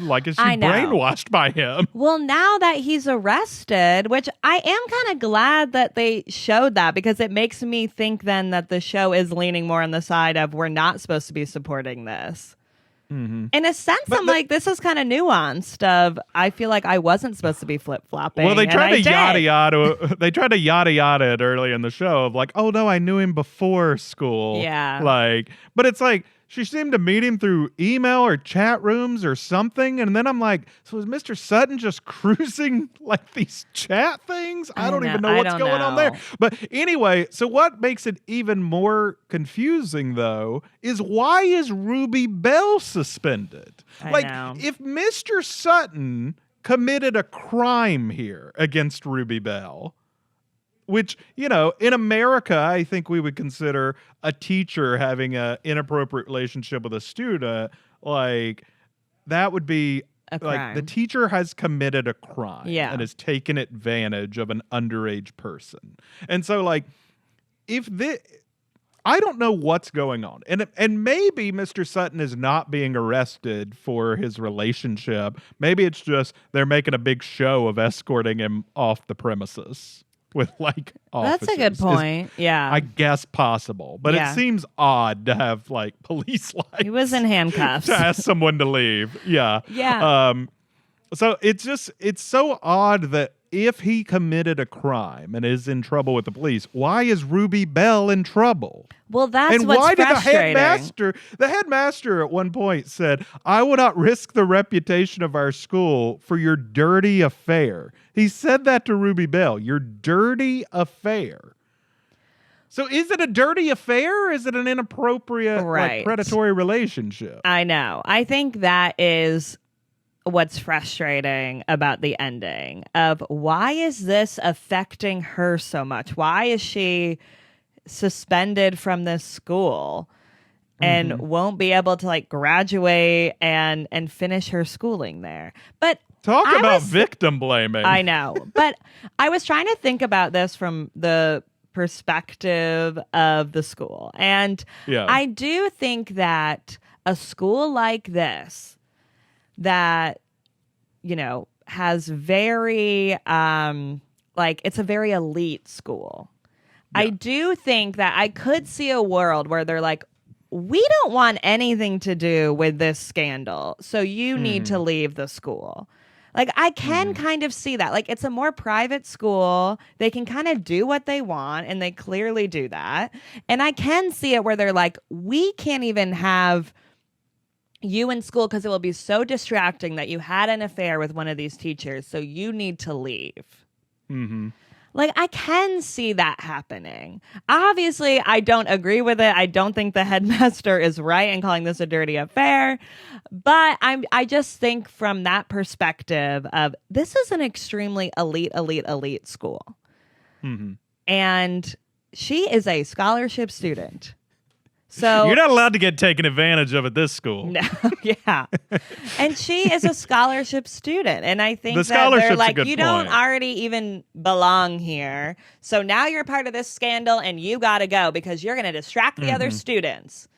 Like, is she I know. brainwashed by him? Well, now that he's arrested, which I am kind of glad that they showed that, because it makes me think then that the show is leaning more on the side of we're not supposed to be supporting this. Mm-hmm. In a sense, I'm like, this is kind of nuanced. I feel like I wasn't supposed to be flip-flopping. Well, they tried to yada yada. They tried to yada it early in the show of like, oh no, I knew him before school. Yeah. Like, but it's like she seemed to meet him through email or chat rooms or something, and then I'm like, so is Mr. Sutton just cruising like these chat things? I don't even know what's going on there. But anyway, so what makes it even more confusing though is why is Ruby Bell suspended? I know. If Mr. Sutton committed a crime here against Ruby Bell, which, you know, in America, I think we would consider a teacher having an inappropriate relationship with a student, like, that would be, like, the teacher has committed a crime and has taken advantage of an underage person. And so, like, I don't know what's going on. And maybe Mr. Sutton is not being arrested for his relationship. Maybe it's just they're making a big show of escorting him off the premises with like officers. That's a good point. I guess possible. But it seems odd to have like police lights. He was in handcuffs. To ask someone to leave. Yeah. Yeah. So it's so odd that if he committed a crime and is in trouble with the police, why is Ruby Bell in trouble? Well, that's and what's why did frustrating. the headmaster at one point said, I will not risk the reputation of our school for your dirty affair. He said that to Ruby Bell, your dirty affair. So is it a dirty affair or is it an inappropriate like, predatory relationship? I know. I think that is what's frustrating about the ending of why is this affecting her so much? Why is she suspended from this school and won't be able to like graduate and finish her schooling there? But talk about victim blaming. I know. But I was trying to think about this from the perspective of the school. And I do think that a school like this that, you know, has very, like, it's a very elite school. Yeah. I do think that I could see a world where they're like, we don't want anything to do with this scandal, so you need to leave the school. Like, I can kind of see that. Like, it's a more private school. They can kind of do what they want, and they clearly do that. And I can see it where they're like, we can't even have you in school because it will be so distracting that you had an affair with one of these teachers, so you need to leave. Like, I can see that happening. Obviously, I don't agree with it. I don't think the headmaster is right in calling this a dirty affair. But I just think from that perspective of this is an extremely elite school. And she is a scholarship student. So you're not allowed to get taken advantage of at this school. No, yeah. And she is a scholarship student. And I think the that they're like, you don't already even belong here. So now you're part of this scandal and you got to go because you're going to distract the other students.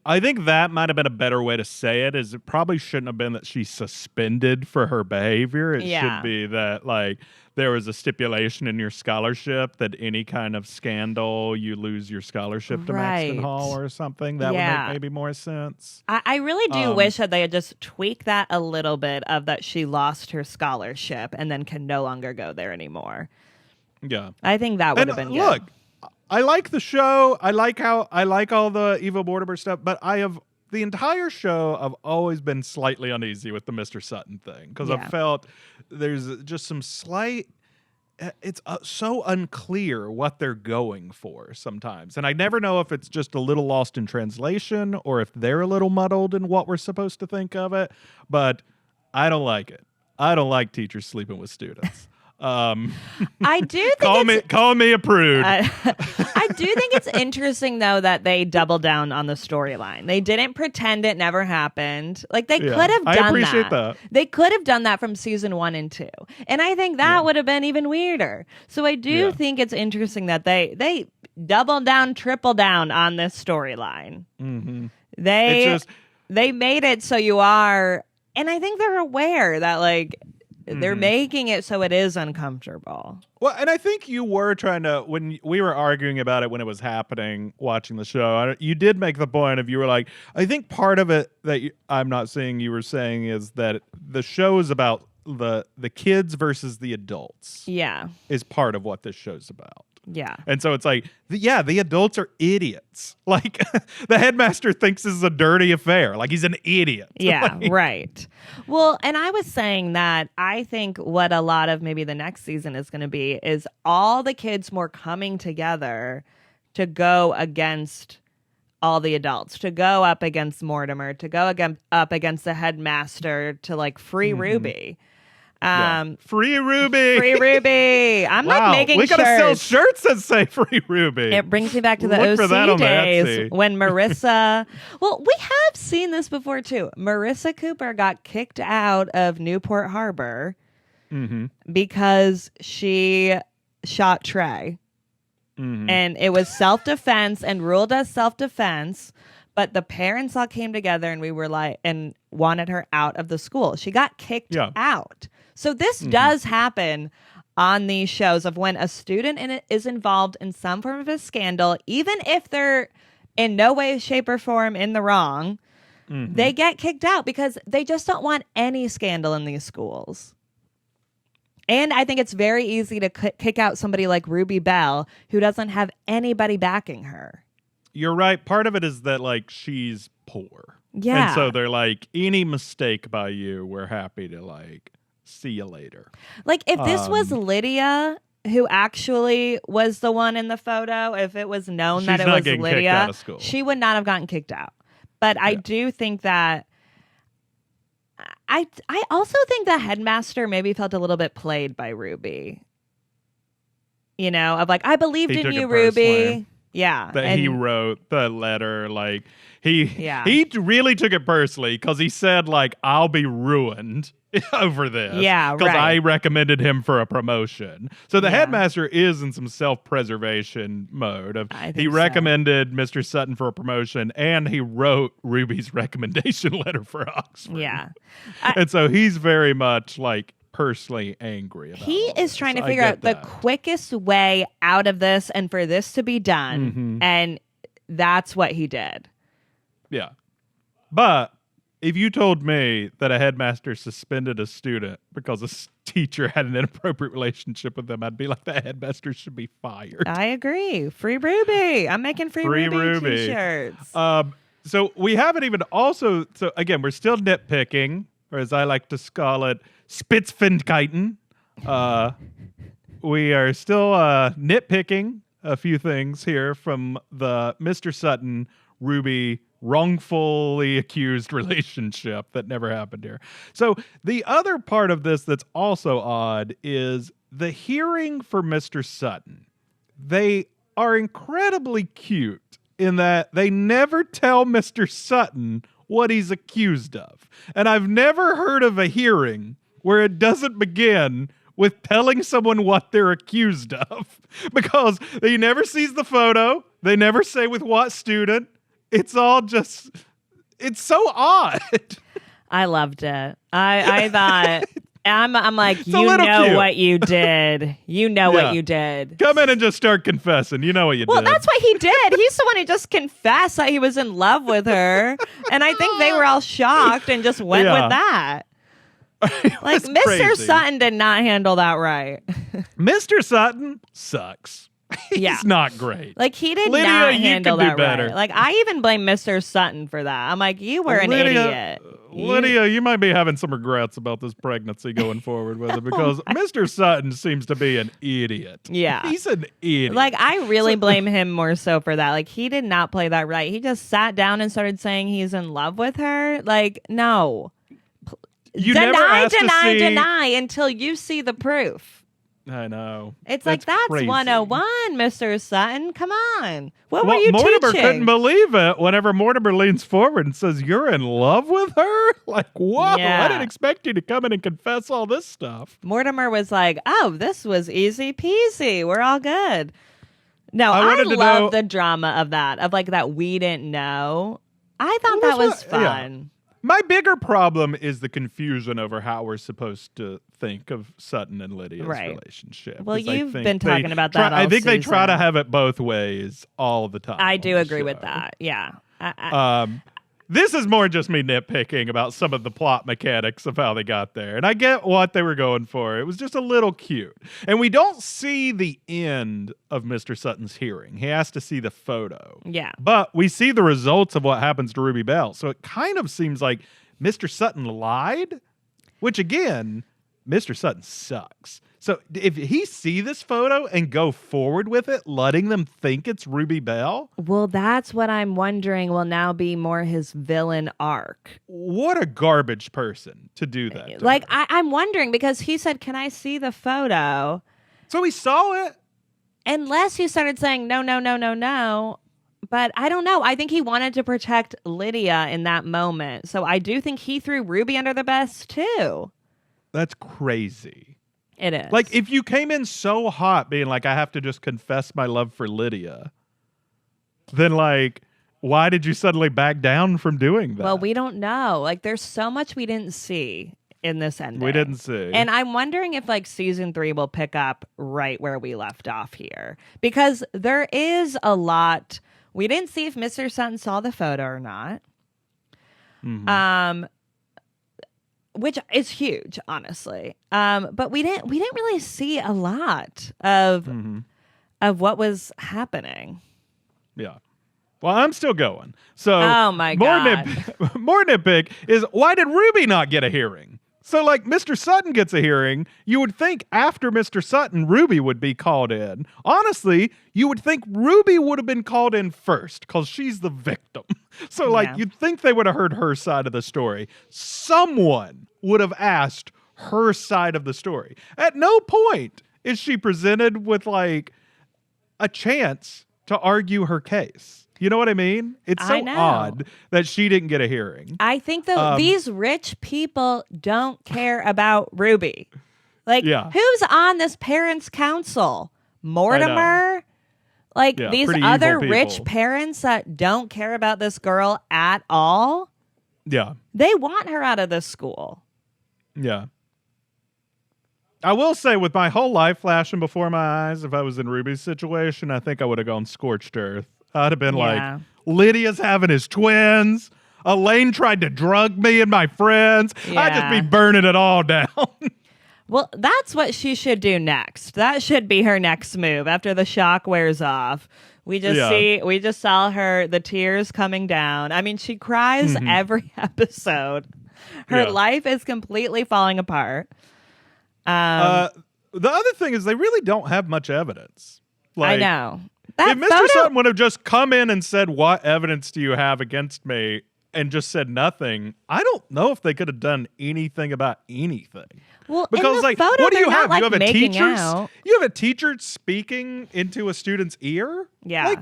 I think that might have been a better way to say it, is it probably shouldn't have been that she's suspended for her behavior. It should be that, like, there was a stipulation in your scholarship that any kind of scandal, you lose your scholarship to Maxton Hall or something. That would make maybe more sense. I really do wish that they had just tweaked that a little bit of that she lost her scholarship and then can no longer go there anymore. Yeah. I think that would have been good. Look, I like the show. I like all the evil Mortimer stuff, but the entire show, I've always been slightly uneasy with the Mr. Sutton thing because I've felt there's just some slight. It's so unclear what they're going for sometimes, and I never know if it's just a little lost in translation or if they're a little muddled in what we're supposed to think of it. But I don't like it. I don't like teachers sleeping with students. I do think call me a prude. I do think it's interesting though that they double down on the storyline. They didn't pretend it never happened. Like they could have done that. I appreciate that. They could have done that from season 1 and 2. And I think that would have been even weirder. So I do think it's interesting that they double down, triple down on this storyline. Mm-hmm. They made it so you are, and I think they're aware that like they're making it so it is uncomfortable. Well, and I think you were trying to, when we were arguing about it when it was happening, watching the show, you did make the point of, you were like, I think part of it that I'm not saying you were saying is that the show is about the kids versus the adults. Yeah. Is part of what this show's about. Yeah. And so it's like, the adults are idiots. Like, the headmaster thinks this is a dirty affair. Like, he's an idiot. Yeah, right. Well, and I was saying that I think what a lot of maybe the next season is going to be is all the kids more coming together to go against all the adults, to go up against Mortimer, to go up against the headmaster, to like free Ruby. Free Ruby. Free Ruby. I'm like making we shirts. gotta sell shirts that say Free Ruby. It brings me back to the OC days when Marissa. Well, we have seen this before too. Marissa Cooper got kicked out of Newport Harbor because she shot Trey, and it was self-defense and ruled as self-defense. But the parents all came together and we were like, and wanted her out of the school. She got kicked out. So this does happen on these shows of when a student is involved in some form of a scandal, even if they're in no way, shape, or form in the wrong, they get kicked out because they just don't want any scandal in these schools. And I think it's very easy to kick out somebody like Ruby Bell, who doesn't have anybody backing her. You're right. Part of it is that, like, she's poor. Yeah. And so they're like, any mistake by you, we're happy to, like, see you later. Like, if this was Lydia, who actually was the one in the photo, if it was known that it was Lydia, she would not have gotten kicked out. But I do think that I also think the headmaster maybe felt a little bit played by Ruby. You know, of like, I believed in you, Ruby. Yeah. That he wrote the letter, like, he really took it personally because he said, like, I'll be ruined over this. Yeah, because I recommended him for a promotion. So the headmaster is in some self-preservation mode. He recommended Mr. Sutton for a promotion, and he wrote Ruby's recommendation letter for Oxford. Yeah. And so he's very much, like, personally angry about he is trying to figure out the quickest way out of this and for this to be done. And that's what he did. Yeah. But if you told me that a headmaster suspended a student because a teacher had an inappropriate relationship with them, I'd be like, that headmaster should be fired. I agree. Free Ruby. I'm making free Ruby t-shirts. So we haven't even also, so again, we're still nitpicking, or as I like to call it, Spitzfindigkeiten. We are still nitpicking a few things here from the Mr. Sutton Ruby wrongfully accused relationship that never happened here. So the other part of this that's also odd is the hearing for Mr. Sutton. They are incredibly cute in that they never tell Mr. Sutton what he's accused of. And I've never heard of a hearing where it doesn't begin with telling someone what they're accused of, because he never sees the photo. They never say with what student. It's all just, it's so odd. I loved it. I thought, I'm like, it's you know what you did. You know what you did. Come in and just start confessing. You know what you did. Well, that's what he did. He's the one who just confessed that he was in love with her. And I think they were all shocked and just went with that. Like, Mr. Crazy. Sutton did not handle that right. Mr. Sutton sucks. He's not great. Like, he did Lydia, not you handle could do that better. right. Like, I even blame Mr. Sutton for that. I'm like, you were an idiot. Lydia, you might be having some regrets about this pregnancy going forward with it because Mr. Sutton seems to be an idiot. Yeah. He's an idiot. Like, I really blame him more so for that. Like, he did not play that right. He just sat down and started saying he's in love with her. Like, no. You never asked to see... deny until you see the proof. I know. It's like, that's crazy. 101, Mr. Sutton. Come on. What were you Mortimer teaching? couldn't believe it whenever Mortimer leans forward and says, "You're in love with her?" Like, whoa, Yeah. I didn't expect you to come in and confess all this stuff. Mortimer was like, oh, this was easy peasy. We're all good. No, I I wanted to love know- the drama of that, of like that we didn't know. I thought that was fun. My bigger problem is the confusion over how we're supposed to think of Sutton and Lydia's Right. relationship. Well, 'Cause I you've think been they talking about that I all think they try season. to have it both ways all the time. I on do the agree with show. that. Yeah. This is more just me nitpicking about some of the plot mechanics of how they got there. And I get what they were going for. It was just a little cute. And we don't see the end of Mr. Sutton's hearing. He has to see the photo. Yeah. But we see the results of what happens to Ruby Bell. So it kind of seems like Mr. Sutton lied, which again, Mr. Sutton sucks. So if he see this photo and go forward with it, letting them think it's Ruby Bell, Well, that's what I'm wondering will now be more his villain arc. what a garbage person to do that. to Like, her. I'm wondering because he said, can I see the photo? So he saw it. Unless he started saying, no, no, no, no, no. But I don't know. I think he wanted to protect Lydia in that moment. So I do think he threw Ruby under the bus, too. That's crazy. It is. Like, if you came in so hot being like, I have to just confess my love for Lydia, then, like, why did you suddenly back down from doing that? Well, we don't know. Like, there's so much we didn't see in this ending. We didn't see. And I'm wondering if, like, season 3 will pick up right where we left off here. Because there is a lot. We didn't see if Mr. Sutton saw the photo or not. Mhm. Which is huge, honestly. But we didn't really see a lot of what was happening. Yeah. Well, I'm still going. So, Oh, my God. More nitpick is, why did Ruby not get a hearing? So, like, Mr. Sutton gets a hearing. You would think after Mr. Sutton, Ruby would be called in. Honestly, you would think Ruby would have been called in first because she's the victim. So, like, Yeah. you'd think they would have heard her side of the story. Someone would have asked her side of the story. At no point is she presented with, like, a chance to argue her case. You know what I mean? It's I so know. odd that she didn't get a hearing. I think, though, these rich people don't care about Ruby. Like, Yeah. who's on this parents' council? Mortimer? Like, Yeah, these pretty other evil rich people. parents that don't care about this girl at all? Yeah. They want her out of this school. Yeah. I will say, with my whole life flashing before my eyes, if I was in Ruby's situation, I think I would have gone scorched earth. I'd have been Yeah. like, Lydia's having his twins. Elaine tried to drug me and my friends. I'd just be Yeah. burning it all down. Well, that's what she should do next. That should be her next move after the shock wears off. We just saw her, the tears coming down. I mean, she cries every episode. Her Yeah. life is completely falling apart. The other thing is, they really don't have much evidence. I know. If That Mr. photo, Sutton would have just come in and said, what evidence do you have against me? And just said nothing, I don't know if they could have done anything about anything. well, Because, in the like, photo, what do they're you not, have? like, You have a making teacher. out. You have a teacher speaking into a student's ear. Yeah, Like,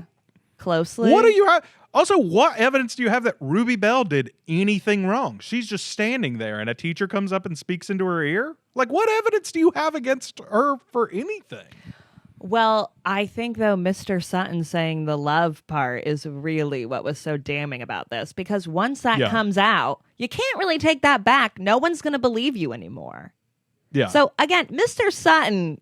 closely. what do you have? Also, what evidence do you have that Ruby Bell did anything wrong? She's just standing there, and a teacher comes up and speaks into her ear. Like, what evidence do you have against her for anything? Well, I think, though, Mr. Sutton saying the love part is really what was so damning about this. Because once that Yeah. comes out, you can't really take that back. No one's going to believe you anymore. Yeah. So, again, Mr. Sutton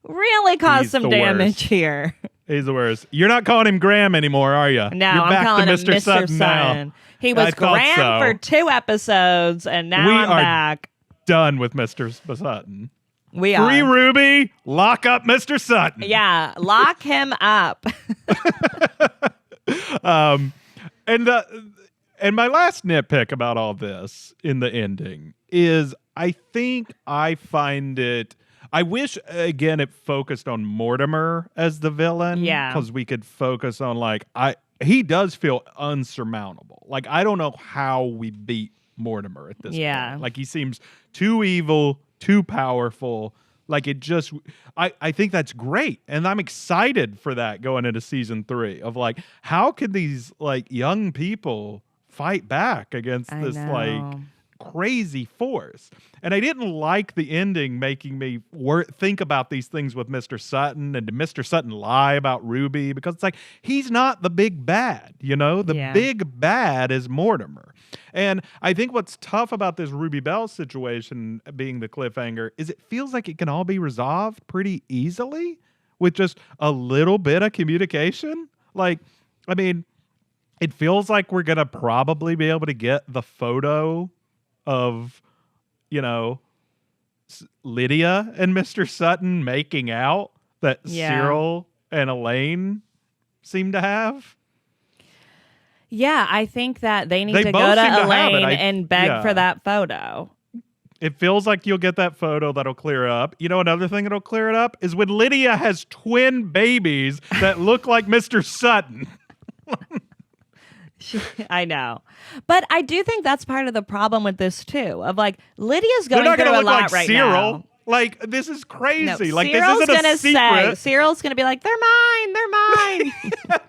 really caused He's some the damage worst. here. He's the worst. You're not calling him Graham anymore, are you? No, You're I'm back calling to him Mr. Sutton Sutton. now. He I was thought Graham so. for 2 episodes, and now We I'm are back. Done with Mr. Sutton. We Free are. Ruby, lock up Mr. Sutton. Yeah, lock him up. And my last nitpick about all this in the ending is I think I find it. I wish, again, it focused on Mortimer as the villain. Yeah. Because we could focus on, he does feel unsurmountable. Like, I don't know how we beat Mortimer at this point. Like, he seems too evil, too powerful. Like, it just, I think that's great. And I'm excited for that going into season 3 of, how could these, young people fight back against this, crazy force. And I didn't like the ending making me think about these things with Mr. Sutton, and did Mr. Sutton lie about Ruby? Because it's he's not the big bad, The big bad is Mortimer. And I think what's tough about this Ruby Bell situation being the cliffhanger is it feels like it can all be resolved pretty easily with just a little bit of communication. It feels like we're going to probably be able to get the photo of, Lydia and Mr. Sutton making out that Cyril and Elaine seem to have. Yeah, I think that they need They to both go to seem to have Elaine it. and beg for that photo. It feels like you'll get that photo that'll clear up. Another thing that'll clear it up is when Lydia has twin babies that look like Mr. Sutton. I know. But I do think that's part of the problem with this, too, of Lydia's going They're not through gonna a look lot like right Cyril. now. This is crazy. No, This Cyril's isn't a gonna secret. Cyril's going to be like, they're mine.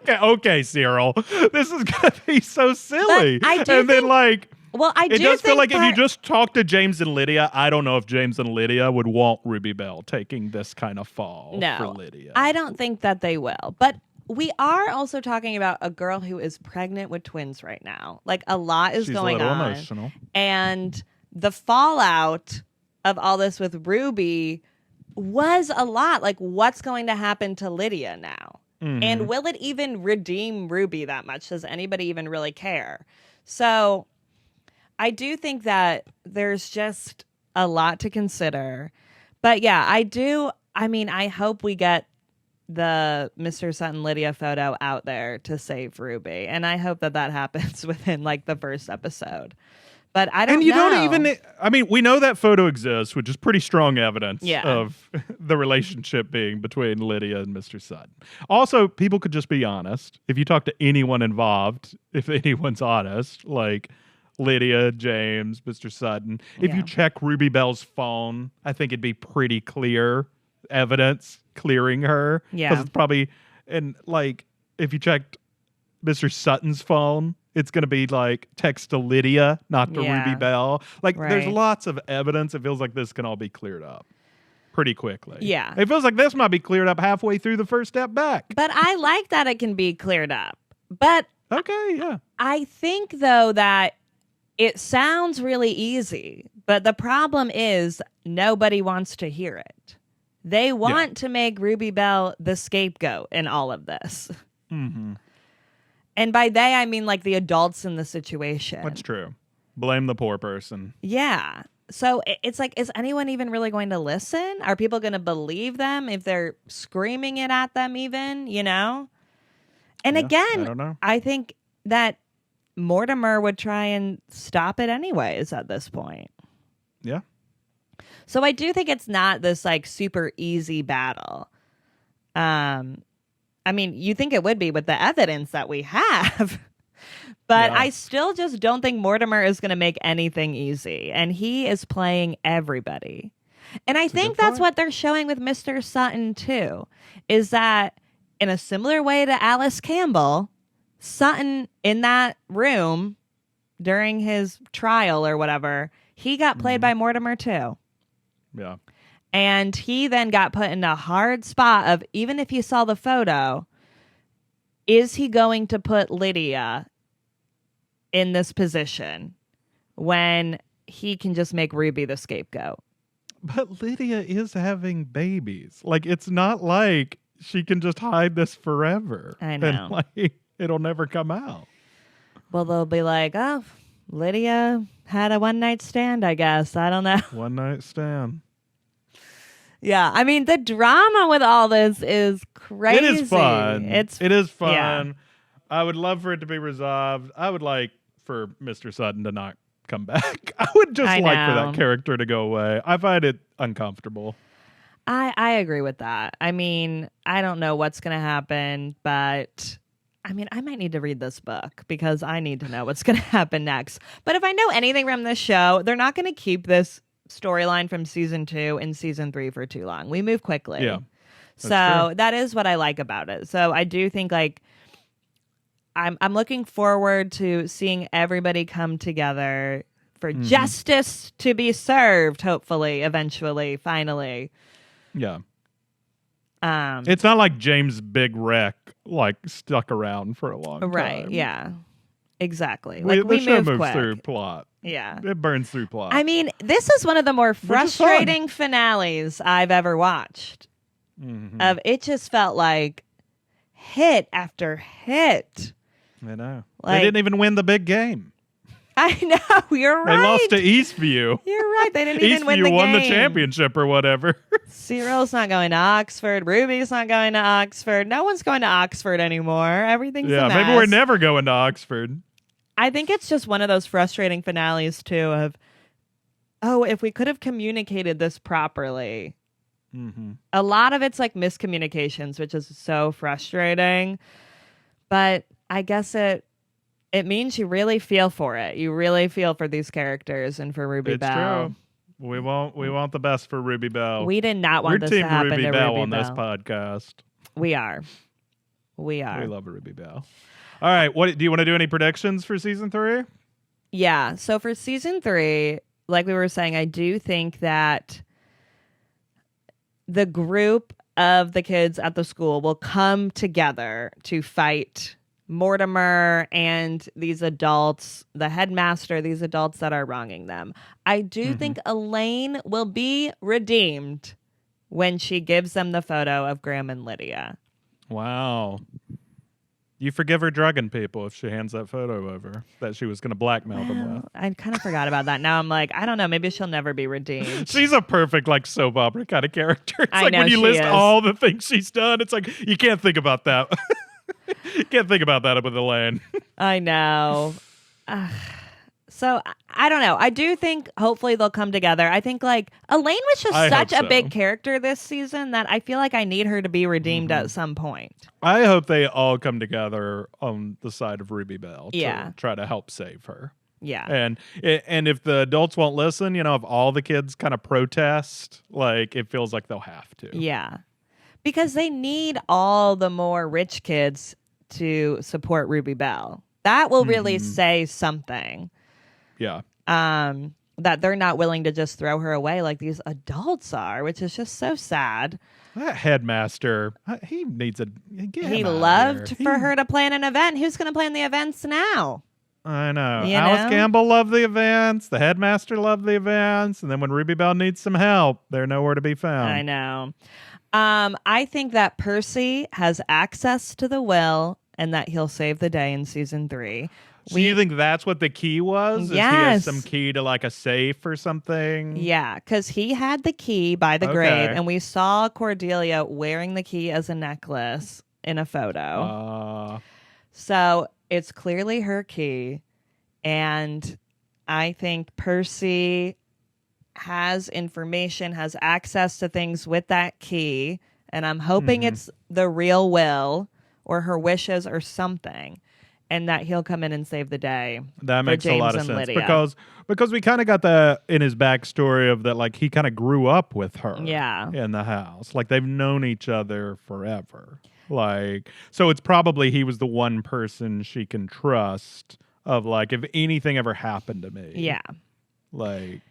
Okay, Cyril. This is going to be so silly. But I do and then, well, I do it does feel think like if you that- just talk to James and Lydia, I don't know if James and Lydia would want Ruby Bell taking this kind of fall for Lydia. I don't think that they will. But we are also talking about a girl who is pregnant with twins right now. A lot is She's going a little on. emotional. And the fallout of all this with Ruby was a lot. What's going to happen to Lydia now? Mm-hmm. And will it even redeem Ruby that much? Does anybody even really care? So I do think that there's just a lot to consider. But yeah, I hope we get the Mr. Sutton Lydia photo out there to save Ruby. And I hope that happens within the first episode. But I don't know. And you don't even, we know that photo exists, which is pretty strong evidence of the relationship being between Lydia and Mr. Sutton. Also, people could just be honest. If you talk to anyone involved, if anyone's honest, Lydia, James, Mr. Sutton, if you check Ruby Bell's phone, I think it'd be pretty clear evidence clearing her. Yeah. Because it's probably, and if you checked Mr. Sutton's phone, it's going to be text to Lydia, not to Ruby Bell. There's lots of evidence. It feels like this can all be cleared up pretty quickly. Yeah. It feels like this might be cleared up halfway through the first step back. But I like that it can be cleared up. But Okay, yeah. I think, though, that it sounds really easy. But the problem is nobody wants to hear it. They want to make Ruby Bell the scapegoat in all of this. Mm-hmm. And by they, I mean the adults in the situation. That's true. Blame the poor person. Yeah. So it's is anyone even really going to listen? Are people going to believe them if they're screaming it at them even, And again, I don't know. I think that Mortimer would try and stop it anyways at this point. Yeah. So I do think it's not this super easy battle. You think it would be with the evidence that we have. But I still just don't think Mortimer is going to make anything easy. And he is playing everybody. And I think that's what they're showing with Mr. Sutton, too, is that in a similar way to Alice Campbell, Sutton in that room during his trial or whatever, he got played by Mortimer, too. Yeah. And he then got put in a hard spot of, even if he saw the photo, is he going to put Lydia in this position when he can just make Ruby the scapegoat? But Lydia is having babies. It's not like she can just hide this forever. I know. And it'll never come out. Well, they'll be like, oh, Lydia had a one-night stand, I guess. I don't know. One night stand. Yeah, I mean, the drama with all this is crazy. It is fun. It is fun. Yeah. I would love for it to be resolved. I would like for Mr. Sutton to not come back. I would just like for that character to go away. I find it uncomfortable. I agree with that. I mean, I don't know what's going to happen, but I mean, I might need to read this book because I need to know what's going to happen next. But if I know anything from this show, they're not going to keep this storyline from season 2 and season 3 for too long. We move quickly. Yeah. So that is what I like about it. So I do think like I'm looking forward to seeing everybody come together for justice to be served, hopefully, eventually, finally. Yeah. It's not like James' big wreck like stuck around for a long time. Right, yeah. Exactly. The show move moves quick. through plot. Yeah. It burns through plot. I mean, this is one of the more frustrating finales I've ever watched. Of it just felt like hit after hit. I know. Like, they didn't even win the big game. I know, you're right. They lost to Eastview. You're right. They didn't even win the game. Eastview won the championship or whatever. Cyril's not going to Oxford. Ruby's not going to Oxford. No one's going to Oxford anymore. Everything's a mess. Maybe we're never going to Oxford. I think it's just one of those frustrating finales, too, of, if we could have communicated this properly. A lot of it's like miscommunications, which is so frustrating. But I guess it means you really feel for it. You really feel for these characters and for Ruby Bell. True. We want the best for Ruby Bell. We did not want We're this team to happen Ruby to Bell Ruby on Bell. this podcast. We are. We love Ruby Bell. All right, what do you want to do? Any predictions for season 3? Yeah. So for season 3, like we were saying, I do think that the group of the kids at the school will come together to fight Mortimer and these adults, the headmaster, these adults that are wronging them. I do think Elaine will be redeemed when she gives them the photo of Graham and Lydia. Wow. You forgive her drugging people if she hands that photo over that she was going to blackmail them with. I kind of forgot about that. Now I'm like, I don't know. Maybe she'll never be redeemed. She's a perfect like soap opera kind of character. It's I like know when you she list is. all the things she's done, it's like you can't think about that. You can't think about that with Elaine. I know. So I don't know. I do think hopefully they'll come together. I think like Elaine was just such a big character this season that I feel like I need her to be redeemed at some point. I hope they all come together on the side of Ruby Bell to try to help save her. Yeah. And if the adults won't listen, if all the kids kind of protest, like it feels like they'll have to. Yeah. Because they need all the more rich kids to support Ruby Bell. That will really say something. Yeah. That they're not willing to just throw her away like these adults are, which is just so sad. That headmaster, he needs a... He loved for her to plan an event. Who's going to plan the events now? I know. You Alice know? Campbell loved the events. The headmaster loved the events. And then when Ruby Bell needs some help, they're nowhere to be found. I know. I think that Percy has access to the will and that he'll save the day in season 3. So you think that's what the key was? Yes. He has some key to like a safe or something? Yeah, because he had the key by the grave, and we saw Cordelia wearing the key as a necklace in a photo. So it's clearly her key, and I think Percy has information, has access to things with that key, and I'm hoping it's the real will or her wishes or something. And that he'll come in and save the day. That makes James a lot of and sense Lydia. because we kind of got that in his backstory of that, like he kind of grew up with her, in the house, like they've known each other forever. Like, so it's probably he was the one person she can trust. Of like, if anything ever happened to me, like.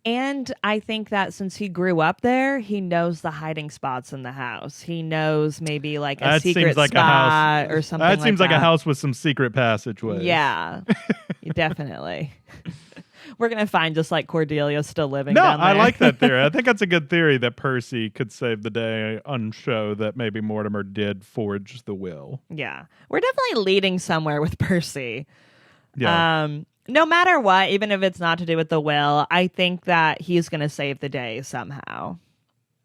And I think that since he grew up there, he knows the hiding spots in the house. He knows maybe like a secret spot or something like that. That seems like a house with some secret passageways. Yeah, definitely. We're going to find just like Cordelia still living down there. I like that theory. I think that's a good theory that Percy could save the day on show that maybe Mortimer did forge the will. Yeah. We're definitely leading somewhere with Percy. Yeah. No matter what, even if it's not to do with the will, I think that he's going to save the day somehow.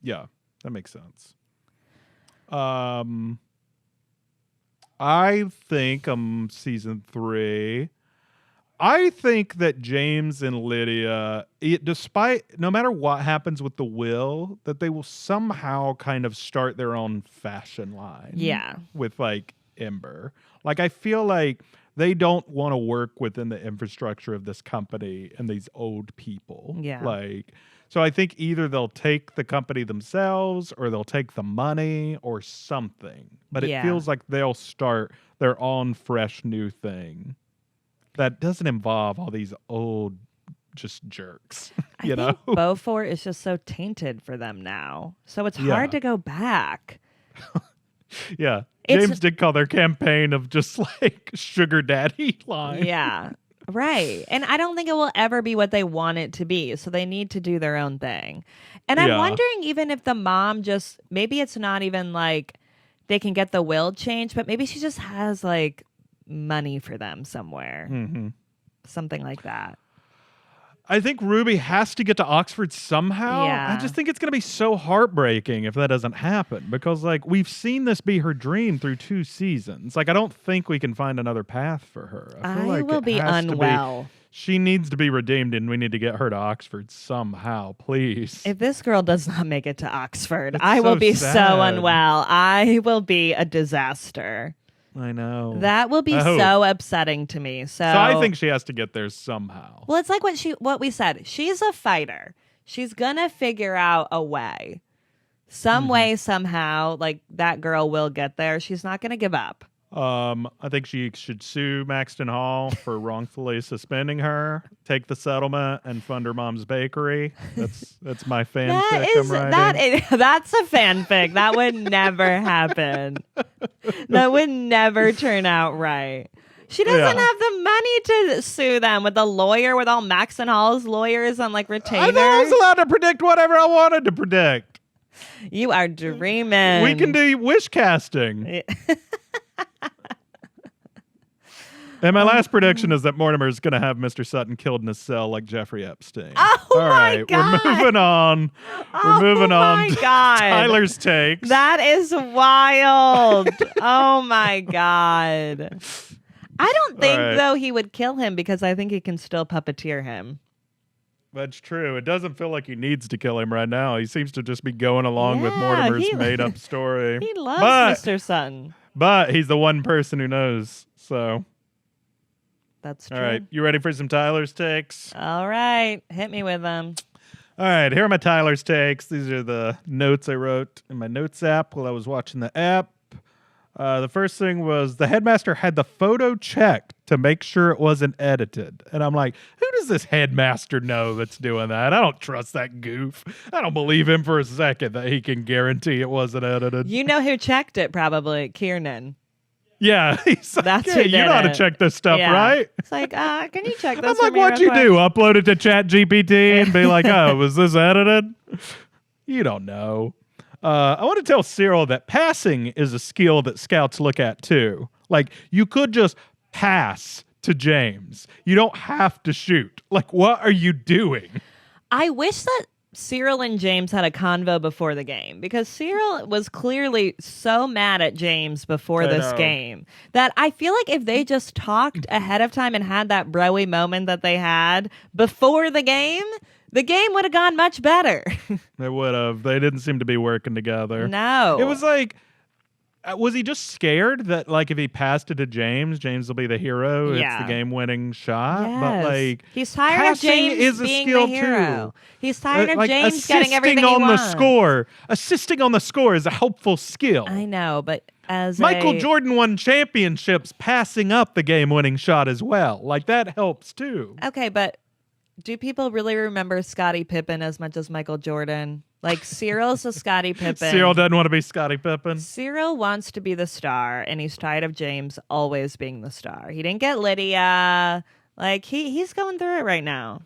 Yeah, that makes sense. I think season 3. I think that James and Lydia, no matter what happens with the will, that they will somehow kind of start their own fashion line. Yeah. With like Ember. Like I feel like they don't want to work within the infrastructure of this company and these old people. Yeah. Like, so I think either they'll take the company themselves or they'll take the money or something. But it feels like they'll start their own fresh new thing that doesn't involve all these old just jerks. I think Beaufort is just so tainted for them now. So it's hard to go back. Yeah. James did call their campaign of just like sugar daddy line. Yeah. Right. And I don't think it will ever be what they want it to be. So they need to do their own thing. And I'm wondering even if the mom just, maybe it's not even like they can get the will changed, but maybe she just has like money for them somewhere. Mm-hmm. Something like that. I think Ruby has to get to Oxford somehow. Yeah. I just think it's going to be so heartbreaking if that doesn't happen because, like, we've seen this be her dream through 2 seasons. Like, I don't think we can find another path for her. I feel like will be unwell. She needs to be redeemed, and we need to get her to Oxford somehow, please. If this girl does not make it to Oxford, It's I will so be sad. so unwell. I will be a disaster. I know. That will be so upsetting to me. So I think she has to get there somehow. Well, it's like what we said. She's a fighter. She's gonna figure out a way. Some way, somehow, like that girl will get there. She's not gonna give up. I think she should sue Maxton Hall for wrongfully suspending her, take the settlement, and fund her mom's bakery. That's my fanfic I'm writing. That's a fanfic. That would never happen. That would never turn out right. She doesn't have the money to sue them with a lawyer, with all Maxton Hall's lawyers on like retainer. I thought I was allowed to predict whatever I wanted to predict. You are dreaming. We can do wish casting. And my last prediction is that Mortimer is going to have Mr. Sutton killed in his cell like Jeffrey Epstein. Oh, all my right, God. we're moving on. We're moving on to God. Tyler's takes. That is wild. Oh, my God. I don't think, though, he would kill him because I think he can still puppeteer him. That's true. It doesn't feel like he needs to kill him right now. He seems to just be going along with Mortimer's made-up story. He loves Mr. Sutton. But he's the one person who knows, so... That's true. All right, you ready for some Tyler's takes? All right, hit me with them. All right, here are my Tyler's takes. These are the notes I wrote in my notes app while I was watching the app. The first thing was the headmaster had the photo checked to make sure it wasn't edited. And I'm like, who does this headmaster know that's doing that? I don't trust that goof. I don't believe him for a second that he can guarantee it wasn't edited. You know who checked it, probably, Kiernan. Yeah, he's like, That's hey, who you did know how to it. check this stuff, Yeah. right? It's like, can you check this I'm for like, me what'd real you quick? do? Upload it to ChatGPT and be like, oh, was this edited? You don't know. I want to tell Cyril that passing is a skill that scouts look at too. Like, you could just pass to James. You don't have to shoot. Like, what are you doing? I wish that Cyril and James had a convo before the game because Cyril was clearly so mad at James before this game that I feel like if they just talked ahead of time and had that broy moment that they had before the game would have gone much better. They would have. They didn't seem to be working together. No. It was like, was he just scared that, like, if he passed it to James, James will be the hero? Yeah. It's the game-winning shot. Yes. But, like, he's tired of passing James is a being skill the hero. too. He's tired of like, James getting everything he assisting on wants. the score. Assisting on the score is a helpful skill. I know, but as Michael Jordan won championships passing up the game-winning shot as well. Like, that helps too. Okay, but do people really remember Scottie Pippen as much as Michael Jordan? Like, Cyril's a Scottie Pippen. Cyril doesn't want to be Scottie Pippen. Cyril wants to be the star, and he's tired of James always being the star. He didn't get Lydia. Like, he's going through it right now.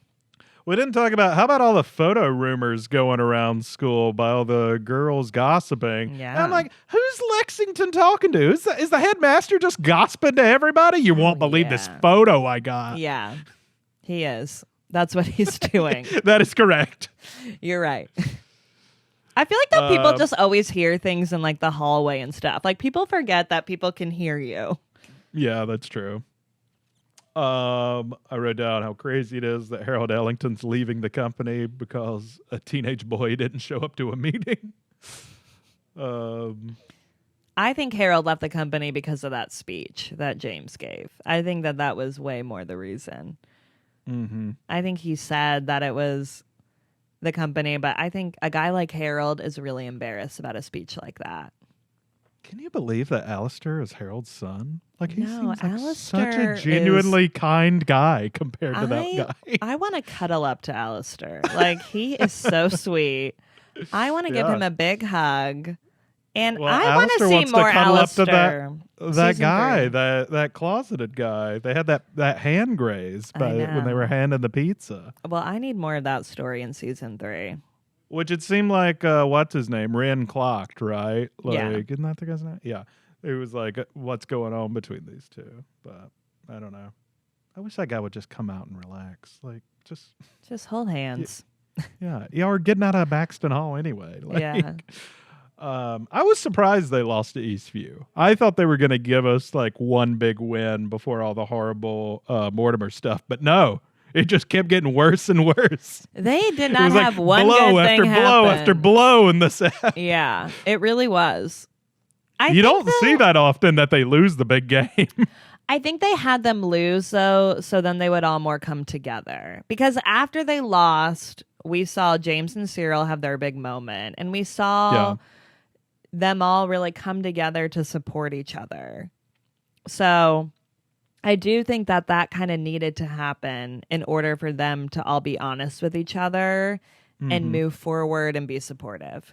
We didn't talk about, how about all the photo rumors going around school by all the girls gossiping? Yeah. And I'm like, who's Lexington talking to? Is the headmaster just gossiping to everybody? You won't believe this photo I got. Yeah, he is. That's what he's doing. That is correct. You're right. I feel like that people just always hear things in like the hallway and stuff. Like people forget that people can hear you. Yeah, that's true. I wrote down how crazy it is that Harold Ellington's leaving the company because a teenage boy didn't show up to a meeting. I think Harold left the company because of that speech that James gave. I think that was way more the reason. Mm-hmm. I think he said that it was the company, but I think a guy like Harold is really embarrassed about a speech like that. Can you believe that Alistair is Harold's son? Like he No, seems like Alistair such a genuinely kind guy compared to that guy. I want to cuddle up to Alistair. Like he is so sweet. I want to give him a big hug. And Well, I want to Alistair see wants to more cuddle up to Alistair. that guy, 3. that closeted guy. They had that hand graze when they were handing the pizza. Well, I need more of that story in season 3. Which it seemed like, what's his name? Ren clocked, right? Like, Yeah. Isn't that the guy's name? Yeah. It was like, what's going on between these two? But I don't know. I wish that guy would just come out and relax. Like, Just hold hands. yeah. Yeah, or getting out of Maxton Hall anyway. Like, Yeah. I was surprised they lost to Eastview. I thought they were going to give us like one big win before all the horrible Mortimer stuff. But no. It just kept getting worse and worse. They did It not was have like one blow good after thing blow happen. after blow in this app. Yeah, it really was. You don't see that often that they lose the big game. I think they had them lose, though, so then they would all more come together. Because after they lost, we saw James and Cyril have their big moment. And we saw them all really come together to support each other. So I do think that kind of needed to happen in order for them to all be honest with each other and move forward and be supportive.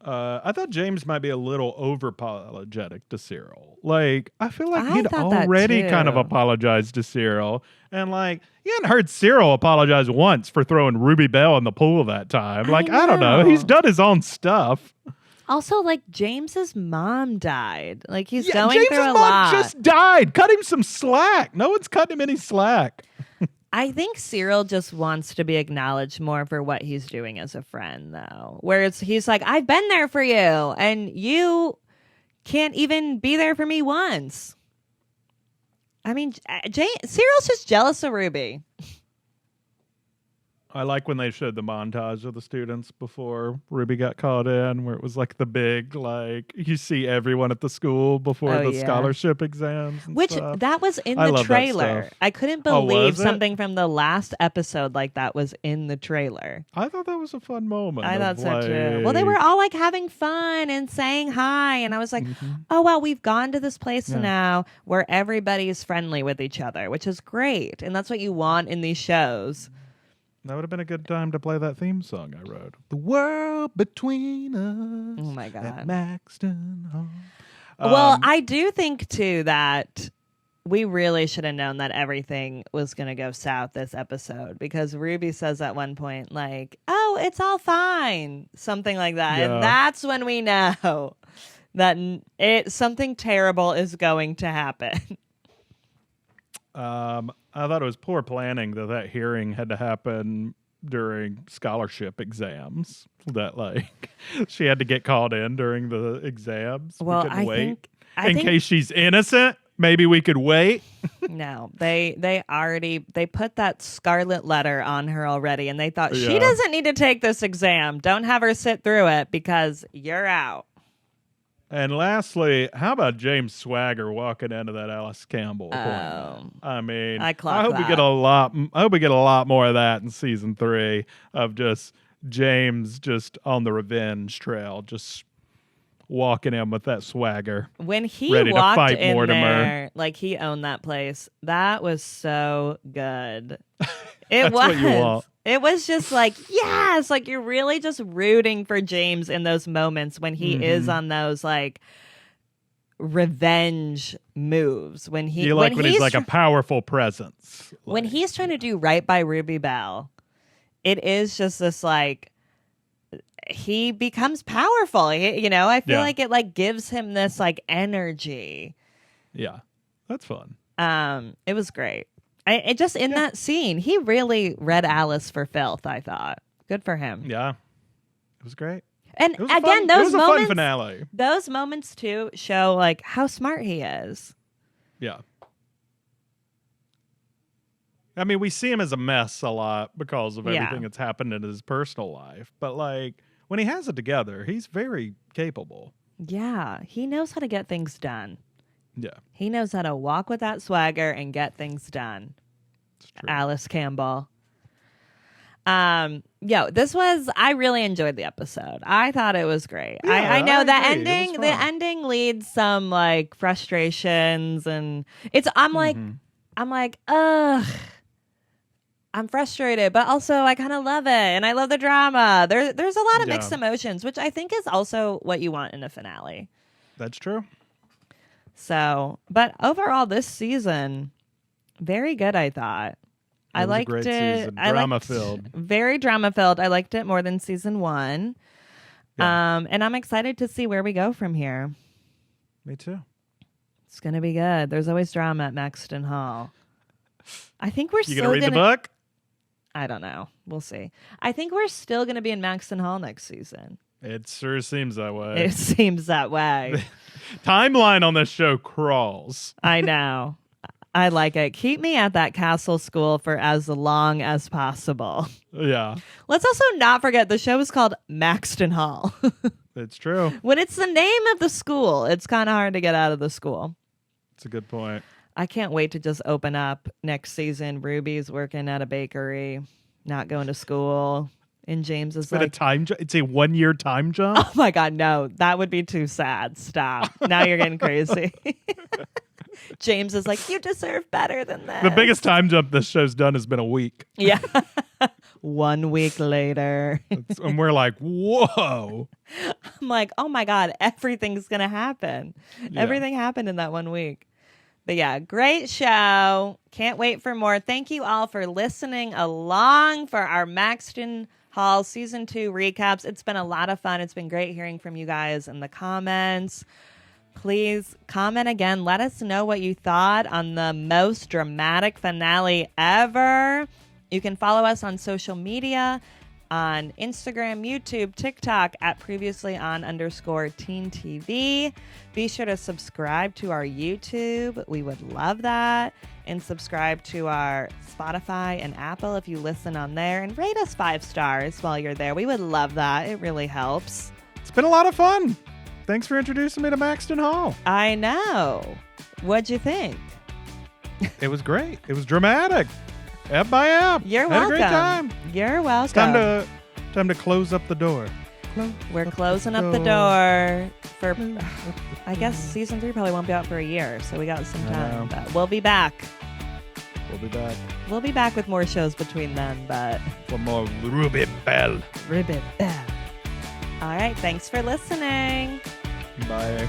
I thought James might be a little over apologetic to Cyril. Like, I feel like I he'd thought that already too. kind of apologized to Cyril. And like, you hadn't heard Cyril apologize once for throwing Ruby Bell in the pool that time. Like, I don't know. know. He's done his own stuff. Also, like, James's mom died. Like, he's going James's through a mom lot. just died. Cut him some slack. No one's cutting him any slack. I think Cyril just wants to be acknowledged more for what he's doing as a friend, though. Where he's like, I've been there for you, and you can't even be there for me once. I mean, Cyril's just jealous of Ruby. I like when they showed the montage of the students before Ruby got called in, where it was like the big, like, you see everyone at the school before the scholarship exams. And Which, stuff. that was in I the love that trailer. stuff. I couldn't Oh, believe was it? something from the last episode like that was in the trailer. I thought that was a fun moment. I of, thought so too. like- Well, they were all like having fun and saying hi. And I was like, oh, well, we've gone to this place now where everybody's friendly with each other, which is great. And that's what you want in these shows. That would have been a good time to play that theme song I wrote. The world between us. Oh, my God. At Maxton Hall. Well, I do think, too, that we really should have known that everything was going to go south this episode because Ruby says at one point, like, oh, it's all fine. Something like that. Yeah. And that's when we know that something terrible is going to happen. I thought it was poor planning that hearing had to happen during scholarship exams. That like she had to get called in during the exams. Well, we couldn't I wait think in case she's innocent. Maybe we could wait. No, they put that scarlet letter on her already, and they thought she Yeah. doesn't need to take this exam. Don't have her sit through it because you're out. And lastly, how about James Swagger walking into that Alice Campbell appointment? I mean, I hope we that. get a lot. I hope we get a lot more of that in season 3 of just James just on the revenge trail, just walking in with that swagger. When he ready to walked fight in Mortimer. there, like he owned that place. That was so good. It That's was. what you want. It was just like, yes, like you're really just rooting for James in those moments when he is on those like revenge moves. When You like when he's like a powerful presence. when Like, he's trying to do right by Ruby Bell, it is just this like he becomes powerful. I feel Yeah. like it like gives him this like energy. yeah, that's fun. It was great. It just in that scene, he really read Alice for filth. I thought, good for him. Yeah, was great. And It was again, it was those a fun moments, finale. those moments too show like how smart he is. Yeah. I mean, we see him as a mess a lot because of everything that's happened in his personal life. But like when he has it together, he's very capable. Yeah, he knows how to get things done. Yeah. He knows how to walk with that swagger and get things done. It's true. Alice Campbell. I really enjoyed the episode. I thought it was great. Yeah, I know I the agree. It ending, was the fun. ending leads some like frustrations and I'm like, ugh. I'm frustrated, but also I kind of love it and I love the drama. There's a lot of mixed emotions, which I think is also what you want in a finale. That's true. So, but overall this season, very good, I thought. I was a liked great it. season. Drama-filled. Very drama filled. I liked it more than season 1. Yeah. And I'm excited to see where we go from here. Me too. It's gonna be good. There's always drama at Maxton Hall. I think we're You still gonna read the book? I don't know. We'll see. I think we're still gonna be in Maxton Hall next season. It sure seems that way. It seems that way. Timeline on this show crawls. I know. I like it. Keep me at that castle school for as long as possible. Yeah, Let's also not forget the show is called Maxton Hall. it's true. When it's the name of the school, it's kind of hard to get out of the school. It's a good point. I can't wait to just open up next season. Ruby's working at a bakery, not going to school. And James is But like, a time it's a 1-year time jump. oh my God, no, that would be too sad. Stop. Now you're getting crazy. James is like, you deserve better than that. The biggest time jump this show's done has been a week. Yeah. 1 week later. And we're like, whoa. I'm like, oh my God, everything's going to happen. Yeah. Everything happened in that 1 week. But yeah, great show. Can't wait for more. Thank you all for listening along for our Maxton Hall Season 2 recaps. It's been a lot of fun. It's been great hearing from you guys in the comments. Please comment again. Let us know what you thought on the most dramatic finale ever. You can follow us on social media on Instagram, YouTube, TikTok at previously_on_teen TV. Be sure to subscribe to our YouTube. We would love that. And subscribe to our Spotify and Apple if you listen on there. And rate us 5 stars while you're there. We would love that. It really helps. It's been a lot of fun. Thanks for introducing me to Maxton Hall. I know. What'd you think? It was great. It was dramatic. Ebb by ebb. You're Had welcome. a great time. You're welcome. Time to close up the door. We're closing up the door for, I guess season 3 probably won't be out for a year, so we got some time. But we'll be back. We'll be back We'll be back with more shows between then, but for more Ruby Bell. ribbit. All right, thanks for listening. Bye.